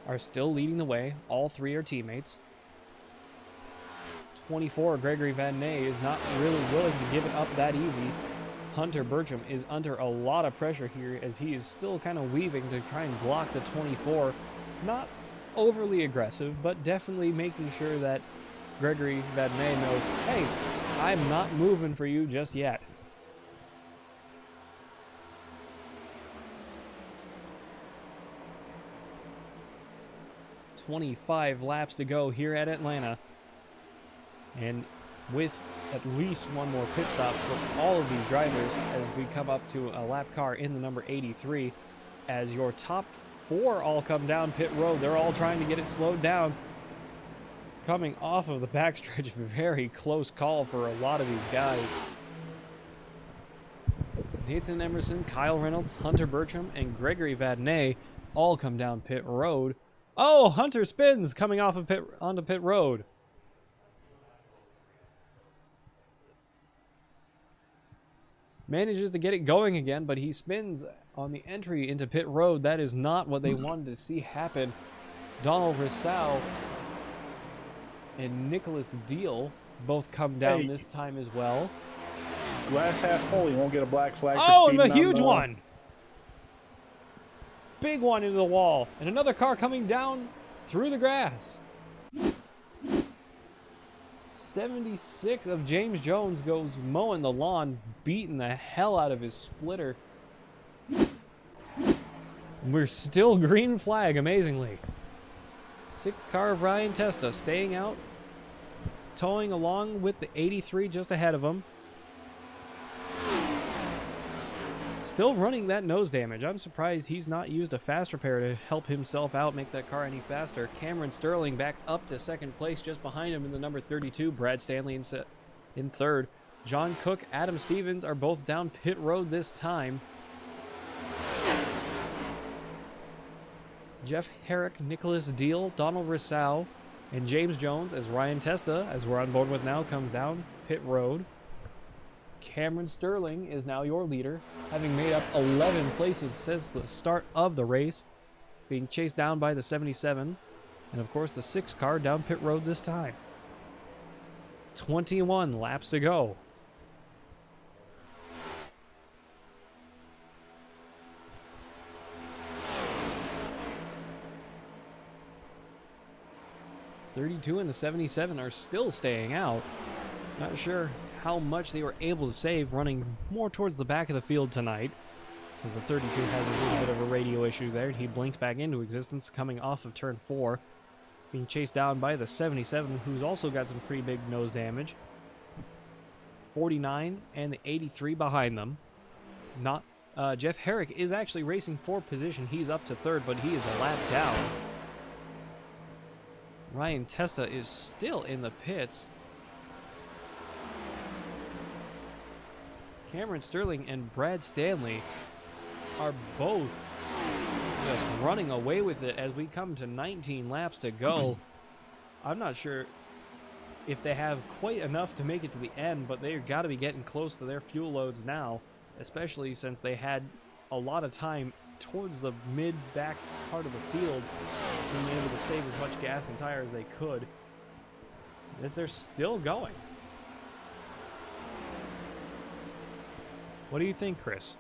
are still leading the way. All three are teammates. 24, Gregory Vadnais is not really willing to give it up that easy. Hunter Bertram is under a lot of pressure here, as he is still kind of weaving to try and block the 24. Not overly aggressive, but definitely making sure that Gregory Vadnais knows, hey, I'm not moving for you just yet. "25 laps to go here at Atlanta, and with at least one more pit stop for all of these drivers as we come up to a lap car in the number 83, as your top four all come down pit road. They're all trying to get it slowed down. Coming off of the backstretch, very close call for a lot of these guys. Nathan Emerson, Kyle Reynolds, Hunter Bertram, and Gregory Vadnais all come down pit road. Oh, Hunter spins coming off of onto pit road. Manages to get it going again, but he spins on the entry into pit road. That is not what they wanted to see happen. Donald Rissau and Nicholas Deal both come down this time as well. Glass half full. You won't get a black flag. Oh, and a huge one. Big one into the wall. And another car coming down through the grass. 76 of James Jones goes mowing the lawn, beating the hell out of his splitter. We're still green flag, amazingly. Sixth car of Ryan Testa staying out, towing along with the 83 just ahead of him. Still running that nose damage. I'm surprised he's not used a fast repair to help himself out, make that car any faster. Cameron Sterling back up to second place, just behind him in the number 32. Brad Stanley in third. John Cook, Adam Stevens are both down pit road this time. Jeff Herrick, Nicholas Deal, Donald Rissau, and James Jones, as Ryan Testa, as we're on board with now, comes down pit road. Cameron Sterling is now your leader, having made up 11 places since the start of the race, being chased down by the 77, and of course the 6 car down pit road this time. 21 laps to go. 32 and the 77 are still staying out. Not sure how much they were able to save running more towards the back of the field tonight, as the 32 has a little bit of a radio issue there. He blinks back into existence coming off of turn 4, being chased down by the 77, who's also got some pretty big nose damage. 49 and the 83 behind them. Not Jeff Herrick is actually racing for position. He's up to third, but he is a lap down. Ryan Testa is still in the pits. Cameron Sterling and Brad Stanley are both just running away with it as we come to 19 laps to go. I'm not sure if they have quite enough to make it to the end, but they've got to be getting close to their fuel loads now, especially since they had a lot of time towards the mid-back part of the field, being able to save as much gas and tire as they could, as they're still going. What do you think, Chris?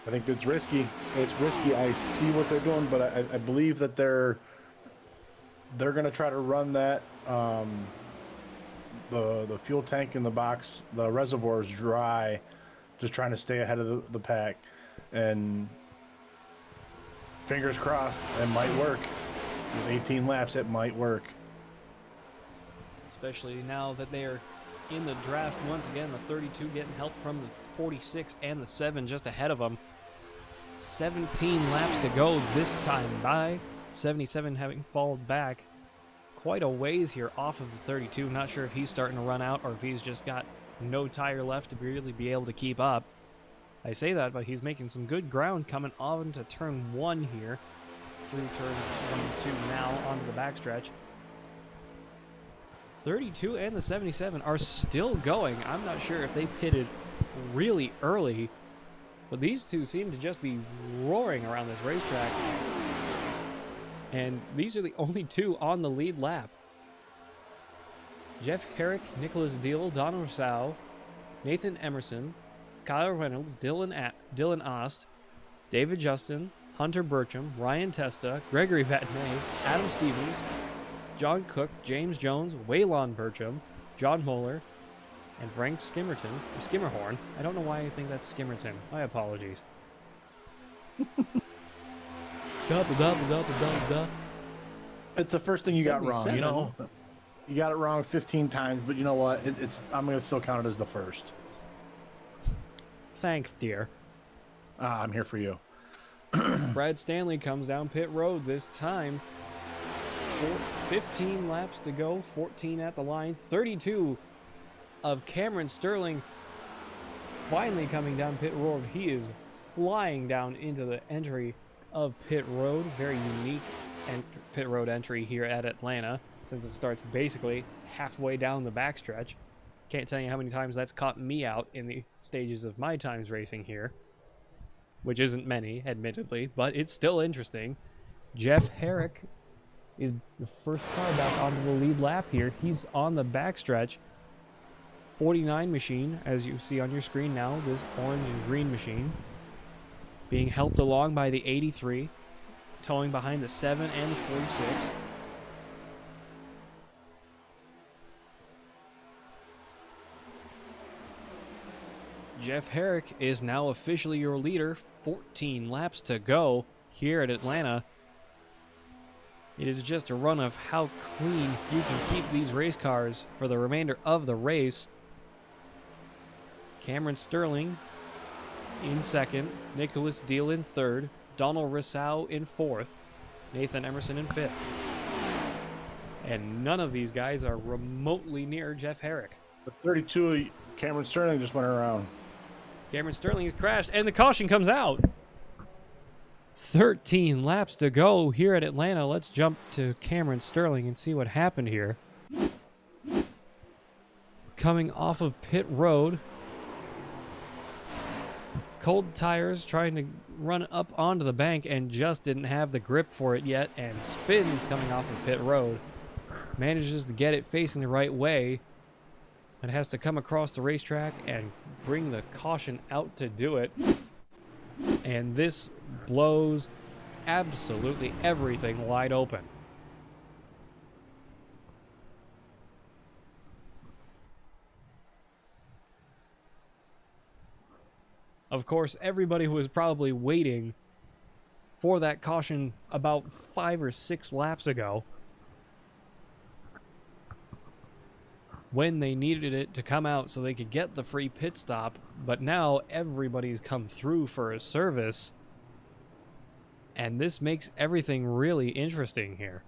I think it's risky. It's risky. I see what they're doing, but I believe that they're going to try to run that the fuel tank in the box, the reservoir is dry, just trying to stay ahead of the pack. And fingers crossed, it might work. With 18 laps, it might work. Especially now that they are in the draft once again. The 32 getting help from the 46 and the 7 just ahead of them. 17 laps to go this time by. 77 having fallen back quite a ways here off of the 32. Not sure if he's starting to run out or if he's just got no tire left to really be able to keep up. I say that, but he's making some good ground coming on to turn 1 here. Through turns 1 and 2 now onto the backstretch. 32 and the 77 are still going. I'm not sure if they pitted really early, but these two seem to just be roaring around this racetrack. And these are the only two on the lead lap. Jeff Herrick, Nicholas Deal, Don Rousseau, Nathan Emerson, Kyle Reynolds, Dylan Ost, David Justin, Hunter Burcham, Ryan Testa, Gregory Vatney, Adam Stevens, John Cook, James Jones, Waylon Burcham, John Moeller, and Frank Skimmerhorn. I don't know why I think that's Skimmerton. My apologies. It's the first thing you got wrong, you know? You got it wrong 15 times, but you know what? I'm going to still count it as the first. Thanks, dear. I'm here for you. Brad Stanley comes down pit road this time. 15 laps to go, 14 at the line, 32 of Cameron Sterling finally coming down pit road. He is flying down into the entry of pit road. Very unique pit road entry here at Atlanta, since it starts basically halfway down the backstretch. Can't tell you how many times that's caught me out in the stages of my times racing here, which isn't many, admittedly, but it's still interesting. Jeff Herrick is the first car back onto the lead lap here. He's on the backstretch. 49 machine, as you see on your screen now, this orange and green machine, being helped along by the 83, towing behind the 7 and the 46. Jeff Herrick is now officially your leader. 14 laps to go here at Atlanta. It is just a run of how clean you can keep these race cars for the remainder of the race. Cameron Sterling in second, Nicholas Deal in third, Donald Rousseau in fourth, Nathan Emerson in fifth. And none of these guys are remotely near Jeff Herrick. The 32, Cameron Sterling just went around. Cameron Sterling has crashed, and the caution comes out. 13 laps to go here at Atlanta. Let's jump to Cameron Sterling and see what happened here. Coming off of pit road. Cold tires, trying to run up onto the bank and just didn't have the grip for it yet, and spins coming off of pit road. Manages to get it facing the right way, but has to come across the racetrack and bring the caution out to do it. And this blows absolutely everything wide open. Of course, everybody was probably waiting for that caution about 5 or 6 laps ago, when they needed it to come out so they could get the free pit stop, but now everybody's come through for a service, and this makes everything really interesting here.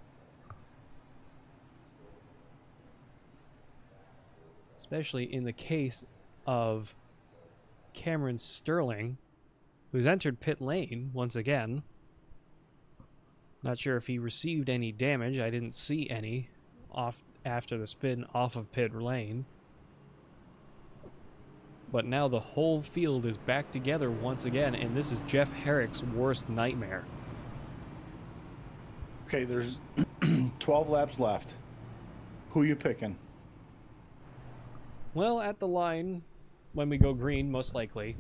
Especially in the case of Cameron Sterling, who's entered pit lane once again. Not sure if he received any damage. I didn't see any off after the spin off of pit lane. But now the whole field is back together once again, and this is Jeff Herrick's worst nightmare. Okay, there's 12 laps left. Who you picking? Well, at the line, when we go green, most likely,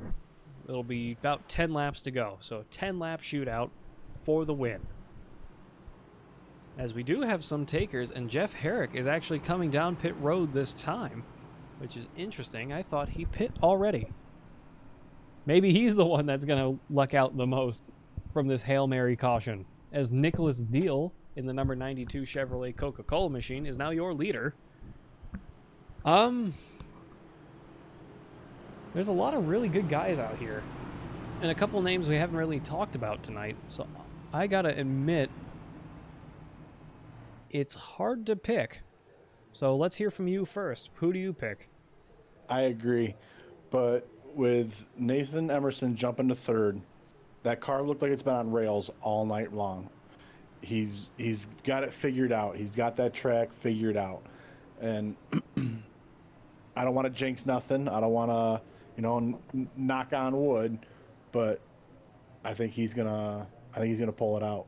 it'll be about 10 laps to go. So a 10-lap shootout for the win. As we do have some takers, and Jeff Herrick is actually coming down pit road this time, which is interesting. I thought he pit already. Maybe he's the one that's going to luck out the most from this Hail Mary caution, as Nicholas Deal in the number 92 Chevrolet Coca-Cola machine is now your leader. There's a lot of really good guys out here, and a couple names we haven't really talked about tonight, so I gotta admit, it's hard to pick. So let's hear from you first. Who do you pick? I agree, but with Nathan Emerson jumping to third, that car looked like it's been on rails all night long. He's got it figured out. He's got that track figured out, and I don't want to jinx nothing. I don't want to, knock on wood, but I think he's gonna pull it out.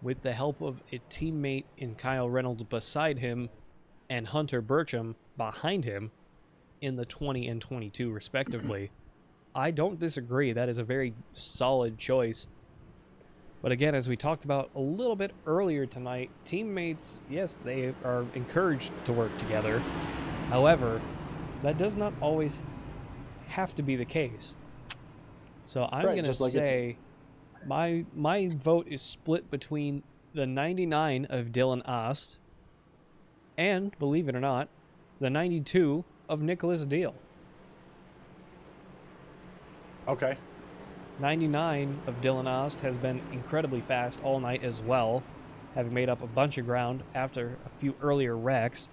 With the help of a teammate in Kyle Reynolds beside him and Hunter Burcham behind him in the 20 and 22 respectively, I don't disagree. That is a very solid choice. But again, as we talked about a little bit earlier tonight, teammates, yes, they are encouraged to work together. However, that does not always have to be the case. So I'm going to say my vote is split between the 99 of Dylan Ost and, believe it or not, the 92 of Nicholas Deal. Okay. 99 of Dylan Ost has been incredibly fast all night as well, having made up a bunch of ground after a few earlier wrecks.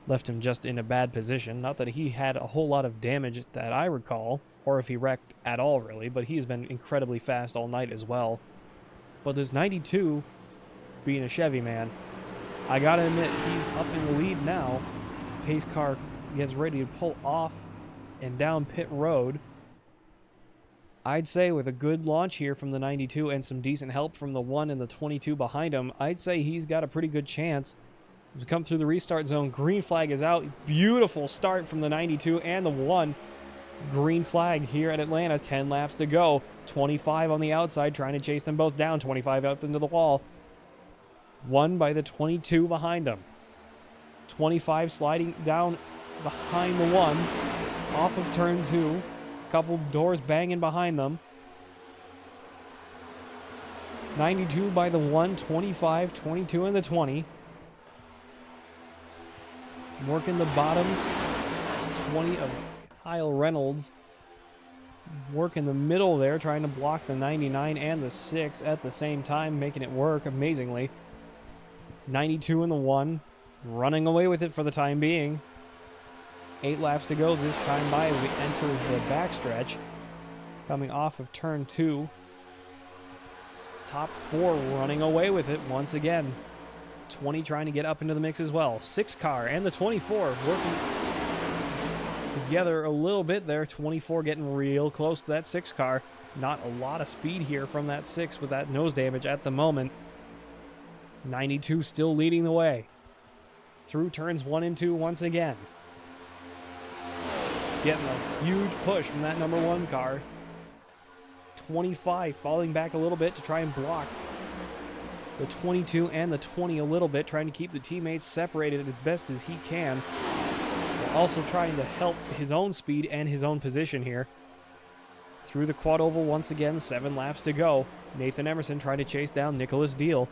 Left him just in a bad position. Not that he had a whole lot of damage that I recall, or if he wrecked at all really, but he's been incredibly fast all night as well. But this 92, being a Chevy man, I gotta admit, he's up in the lead now. His pace car gets ready to pull off and down pit road. I'd say with a good launch here from the 92 and some decent help from the 1 and the 22 behind him, I'd say he's got a pretty good chance to come through the restart zone. Green flag is out. Beautiful start from the 92 and the 1. Green flag here at Atlanta. 10 laps to go. 25 on the outside, trying to chase them both down. 25 up into the wall. 1 by the 22 behind him. 25 sliding down behind the 1. Off of turn 2. Couple doors banging behind them. 92 by the 1, 25, 22, and the 20. Working the bottom 20 of Kyle Reynolds. Working the middle there, trying to block the 99 and the 6 at the same time, making it work amazingly. 92 in the 1, running away with it for the time being. 8 laps to go this time by as we enter the backstretch. Coming off of turn 2. Top 4 running away with it once again. 20 trying to get up into the mix as well. 6 car and the 24 working together a little bit there. 24 getting real close to that 6 car. Not a lot of speed here from that 6 with that nose damage at the moment. 92 still leading the way. Through turns 1 and 2 once again. Getting a huge push from that number 1 car. 25 falling back a little bit to try and block the 22 and the 20 a little bit, trying to keep the teammates separated as best as he can. also trying to help his own speed and his own position here. Through the quad oval once again, 7 laps to go. Nathan Emerson trying to chase down Nicholas Deal.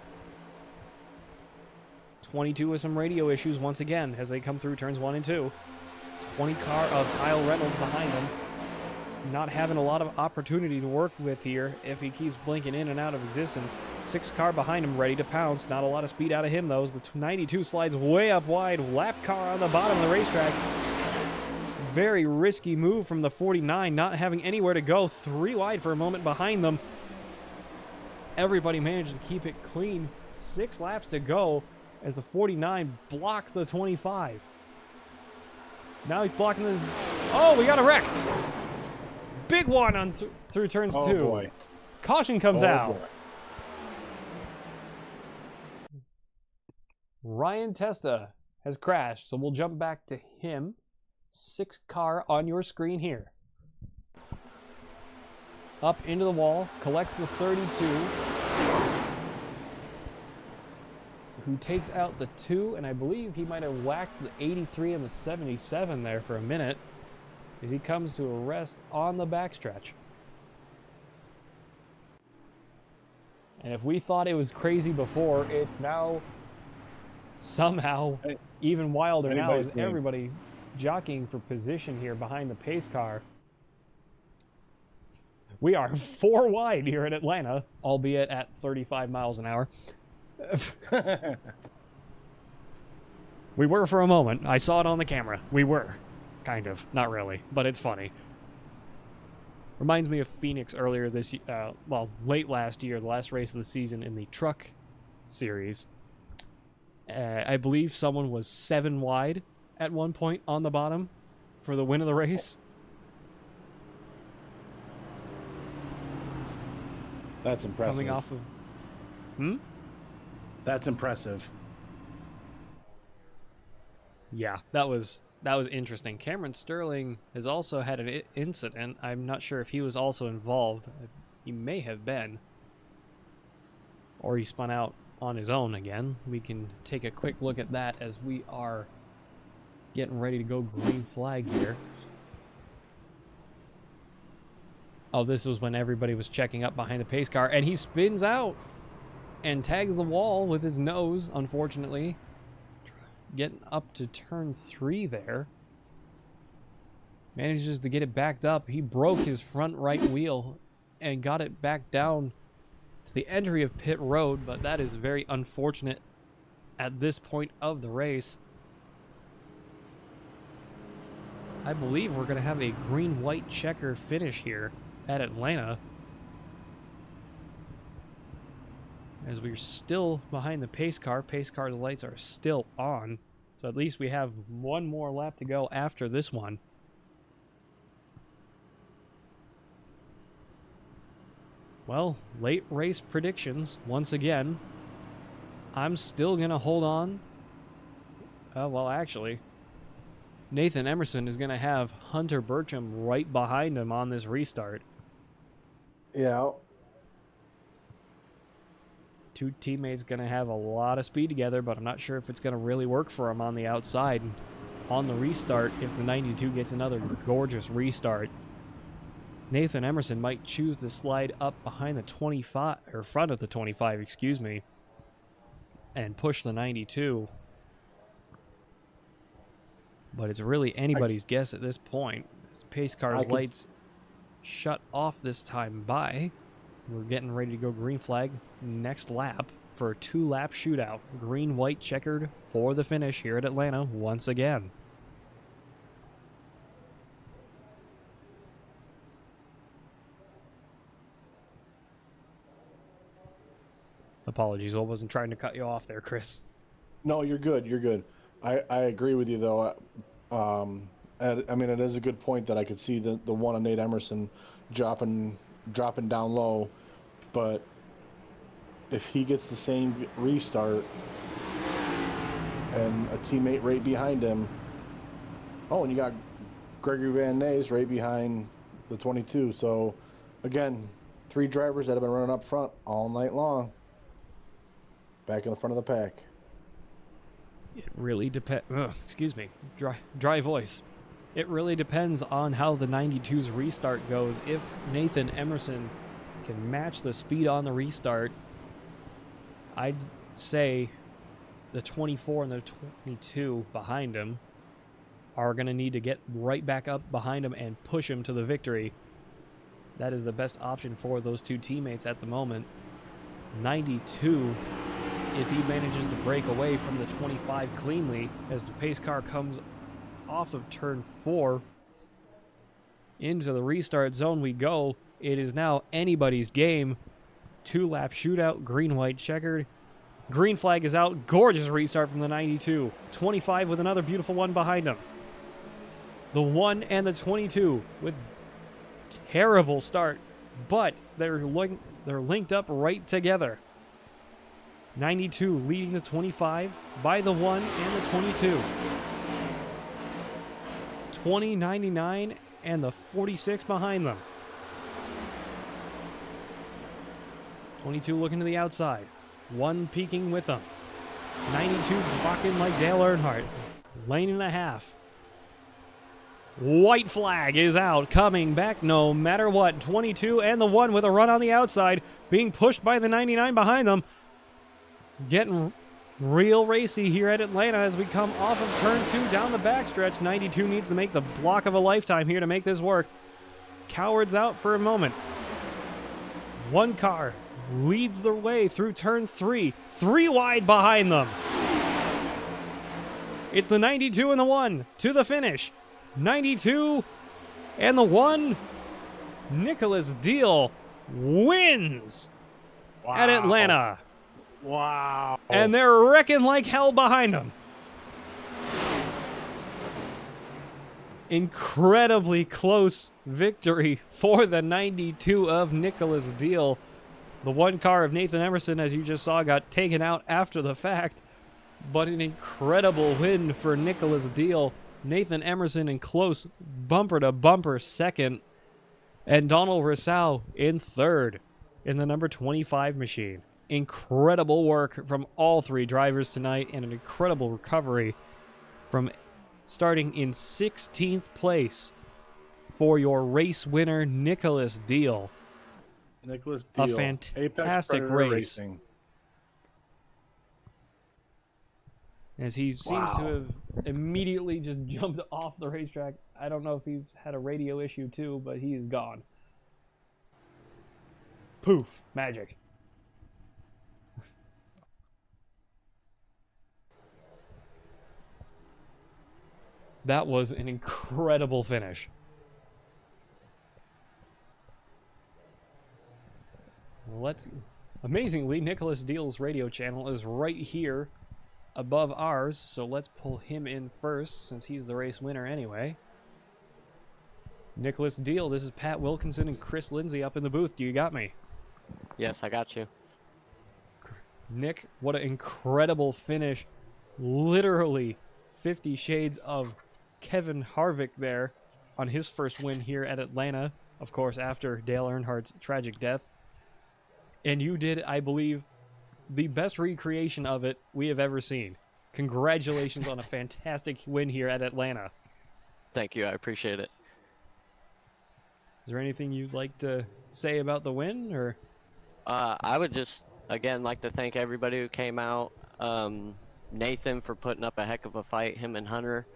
22 with some radio issues once again as they come through turns 1 and 2. 20 car of Kyle Reynolds behind him. Not having a lot of opportunity to work with here if he keeps blinking in and out of existence. 6 car behind him ready to pounce. Not a lot of speed out of him though. The 92 slides way up wide. Lap car on the bottom of the racetrack. Very risky move from the 49, not having anywhere to go. 3 wide for a moment behind them. Everybody managed to keep it clean. 6 laps to go as the 49 blocks the 25. Now he's blocking the... Oh, we got a wreck! Big one on through turns 2. Boy. Caution comes out. Boy. Ryan Testa has crashed, so we'll jump back to him. 6 car on your screen here. Up into the wall, collects the 32. Who takes out the 2, and I believe he might have whacked the 83 and the 77 there for a minute as he comes to a rest on the backstretch. And if we thought it was crazy before, it's now somehow even wilder now as everybody jockeying for position here behind the pace car. We are 4 wide here in Atlanta, albeit at 35 miles an hour. We were for a moment. I saw it on the camera. We were. Kind of. Not really, but it's funny. Reminds me of Phoenix earlier this late last year, the last race of the season in the Truck Series. I believe someone was 7 wide at one point on the bottom for the win of the race. That's impressive. Coming off of... That's impressive. Yeah, that was interesting. Cameron Sterling has also had an incident. I'm not sure if he was also involved. He may have been. Or he spun out on his own again. We can take a quick look at that as we are getting ready to go green flag here. Oh, this was when everybody was checking up behind the pace car, and he spins out and tags the wall with his nose, unfortunately. Getting up to turn 3 there. Manages to get it backed up. He broke his front right wheel and got it back down to the entry of pit road, but that is very unfortunate at this point of the race. I believe we're going to have a green-white checker finish here at Atlanta, as we're still behind the pace car. Pace car's lights are still on, so at least we have one more lap to go after this one. Well, late race predictions once again. I'm still gonna hold on. Well, actually, Nathan Emerson is gonna have Hunter Bertram right behind him on this restart. Yeah. 2 teammates going to have a lot of speed together, but I'm not sure if it's going to really work for them on the outside. On the restart, if the 92 gets another gorgeous restart, Nathan Emerson might choose to slide up behind the 25, or front of the 25, excuse me, and push the 92. But it's really anybody's guess at this point. As the pace car's lights shut off this time by. We're getting ready to go green flag next lap for a 2-lap shootout. Green-white checkered for the finish here at Atlanta once again. Apologies, I wasn't trying to cut you off there, Chris. No, you're good. You're good. I agree with you, though. I mean, it is a good point that I could see the one on Nate Emerson dropping down low, but if he gets the same restart and a teammate right behind him, and you got Gregory Van Nys right behind the 22. So again, 3 drivers that have been running up front all night long, back in the front of the pack. It really depends. Excuse me, dry voice. It really depends on how the 92's restart goes. If Nathan Emerson can match the speed on the restart, I'd say the 24 and the 22 behind him are going to need to get right back up behind him and push him to the victory. That is the best option for those two teammates at the moment. 92, if he manages to break away from the 25 cleanly as the pace car comes off of turn 4 into the restart zone we go. It is now anybody's game. 2-lap shootout, green-white checkered. Green flag is out. Gorgeous restart from the 92. 25 with another beautiful one behind him. The 1 and the 22 with terrible start, but they're linked up right together. 92 leading the 25 by the 1 and the 22. 20, 99, and the 46 behind them. 22 looking to the outside. 1 peeking with them. 92 walking like Dale Earnhardt. Lane and a half. White flag is out, coming back no matter what. 22 and the 1 with a run on the outside, being pushed by the 99 behind them. Getting real racy here at Atlanta as we come off of turn 2 down the backstretch. 92 needs to make the block of a lifetime here to make this work. Cowards out for a moment. 1 car leads the way through turn 3. 3 wide behind them. It's the 92 and the 1 to the finish. 92 and the 1. Nicholas Deal wins at Atlanta. Wow. And they're wrecking like hell behind him. Incredibly close victory for the 92 of Nicholas Deal. The 1 car of Nathan Emerson, as you just saw, got taken out after the fact. But an incredible win for Nicholas Deal. Nathan Emerson in close bumper-to-bumper second. And Donald Rousseau in third in the number 25 machine. Incredible work from all 3 drivers tonight, and an incredible recovery from starting in 16th place for your race winner, Nicholas Deal. Nicholas Deal. A fantastic race. Racing. As he seems to have immediately just jumped off the racetrack. I don't know if he's had a radio issue too, but he is gone. Poof. Magic. That was an incredible finish. Amazingly, Nicholas Deal's radio channel is right here above ours, so let's pull him in first since he's the race winner anyway. Nicholas Deal, this is Pat Wilkinson and Chris Lindsay up in the booth. Do you got me? Yes, I got you. Nick, what an incredible finish. Literally 50 shades of Kevin Harvick there on his first win here at Atlanta, of course, after Dale Earnhardt's tragic death. And you did, I believe, the best recreation of it we have ever seen. Congratulations on a fantastic win here at Atlanta. Thank you, I appreciate it. Is there anything you'd like to say about the win, or? I would just, again, like to thank everybody who came out. Nathan for putting up a heck of a fight, him and Hunter.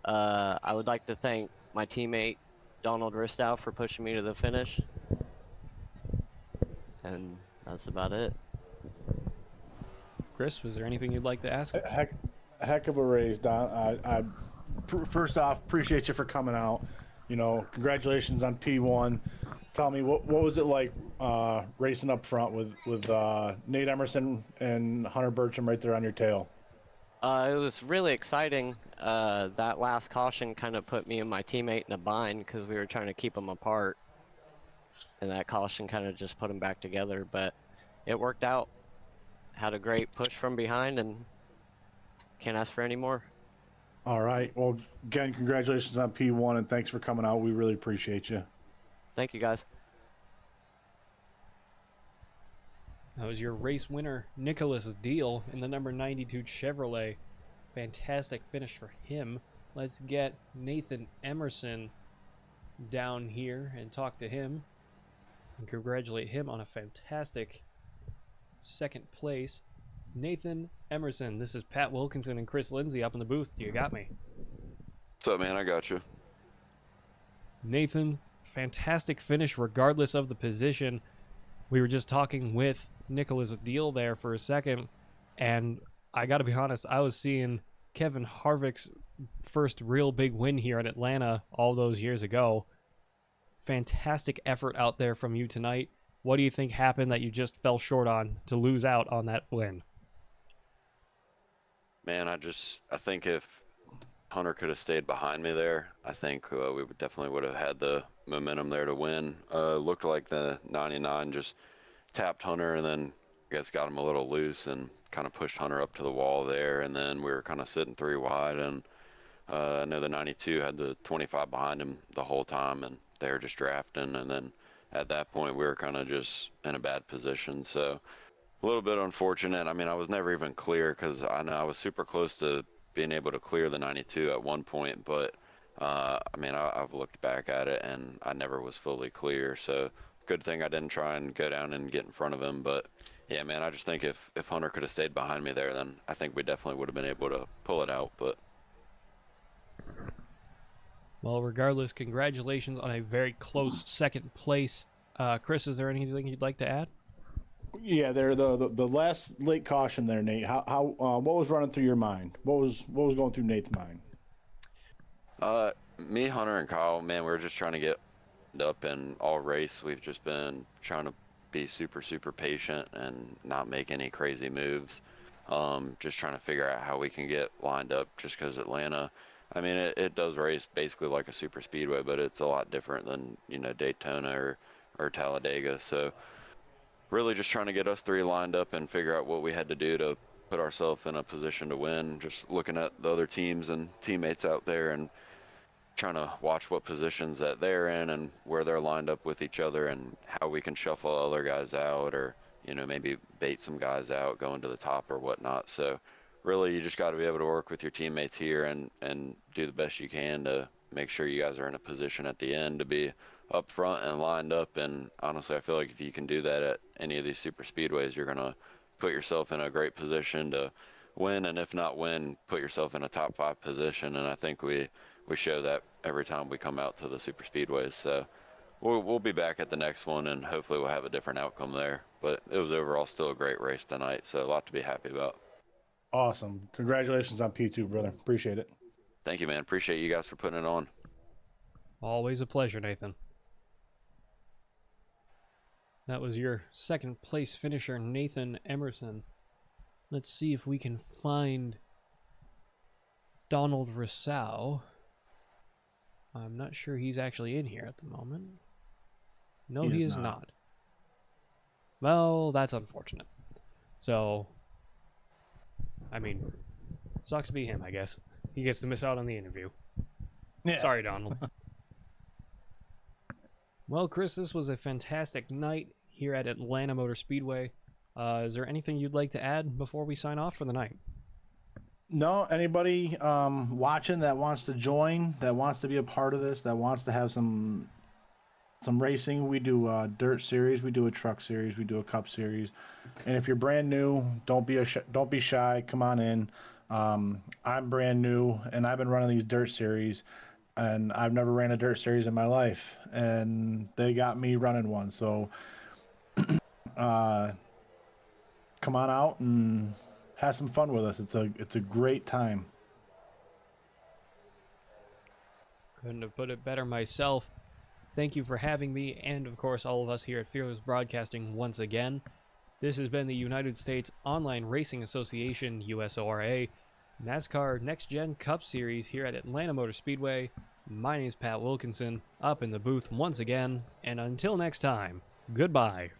I would like to thank my teammate, Donald Ristow, for pushing me to the finish. And that's about it. Chris, was there anything you'd like to ask? Heck of a race, Don. First off, appreciate you for coming out. You know, congratulations on P1. Tell me, what was it like racing up front with Nate Emerson and Hunter Burcham right there on your tail? It was really exciting. That last caution kind of put me and my teammate in a bind because we were trying to keep them apart. And that caution kind of just put them back together. But it worked out. Had a great push from behind and can't ask for any more. All right. Well, again, congratulations on P1 and thanks for coming out. We really appreciate you. Thank you, guys. That was your race winner, Nicholas Deal, in the number 92 Chevrolet Fantastic finish for him. Let's get Nathan Emerson down here and talk to him and congratulate him on a fantastic second place. Nathan Emerson, this is Pat Wilkinson and Chris Lindsay up in the booth. You got me. What's up, man? I got you. Nathan, fantastic finish regardless of the position. We were just talking with Nicholas Deal there for a second, and I got to be honest, I was seeing Kevin Harvick's first real big win here in Atlanta all those years ago. Fantastic effort out there from you tonight. What do you think happened that you just fell short on to lose out on that win? Man, I think if Hunter could have stayed behind me there, I think we definitely would have had the momentum there to win. Looked like the 99 just tapped Hunter and then I guess got him a little loose and kind of pushed Hunter up to the wall there. And then we were kind of sitting 3 wide. And I know the 92 had the 25 behind him the whole time and they were just drafting. And then at that point, we were kind of just in a bad position. So a little bit unfortunate. I mean, I was never even clear because I know I was super close to being able to clear the 92 at one point, but I mean, I've looked back at it and I never was fully clear. So good thing I didn't try and go down and get in front of him. But yeah, man, I just think if Hunter could have stayed behind me there, then I think we definitely would have been able to pull it out. But well, regardless, congratulations on a very close second place. Chris, is there anything you'd like to add? Yeah, there the last late caution there, Nate. How what was running through your mind? What was going through Nate's mind? Me, Hunter, and Kyle, man, we were just trying to get up in all race. We've just been trying to be super patient and not make any crazy moves. Just trying to figure out how we can get lined up just because Atlanta, I mean, it does race basically like a super speedway, but it's a lot different than, you know, Daytona or Talladega. So really just trying to get us 3 lined up and figure out what we had to do to put ourselves in a position to win. Just looking at the other teams and teammates out there and trying to watch what positions that they're in and where they're lined up with each other and how we can shuffle other guys out or, you know, maybe bait some guys out going to the top or whatnot. So really you just got to be able to work with your teammates here and do the best you can to make sure you guys are in a position at the end to be up front and lined up. And honestly, I feel like if you can do that at any of these super speedways, you're going to put yourself in a great position to win, and if not win, put yourself in a top 5 position. And I think we show that every time we come out to the super speedways. So we'll be back at the next one and hopefully we'll have a different outcome there. But it was overall still a great race tonight, so a lot to be happy about. Awesome. Congratulations on P2, brother. Appreciate it. Thank you, man. Appreciate you guys for putting it on. Always a pleasure, Nathan. That was your second place finisher, Nathan Emerson. Let's see if we can find Donald Rousseau. I'm not sure he's actually in here at the moment. No, he is not. Well, that's unfortunate. So, I mean, sucks to be him, I guess. He gets to miss out on the interview. Yeah. Sorry, Donald. Well, Chris, this was a fantastic night here at Atlanta Motor Speedway. Is there anything you'd like to add before we sign off for the night? No, anybody watching that wants to join, that wants to be a part of this, that wants to have some racing, we do a dirt series, we do a truck series, we do a cup series. And if you're brand new, don't be shy, come on in. I'm brand new and I've been running these dirt series and I've never ran a dirt series in my life and they got me running one. So come on out and have some fun with us. It's a great time. Couldn't have put it better myself. Thank you for having me, and of course all of us here at Fearless Broadcasting once again. This has been the United States Online Racing Association, USORA, NASCAR Next Gen Cup Series here at Atlanta Motor Speedway. My name is Pat Wilkinson, up in the booth once again, and until next time, goodbye.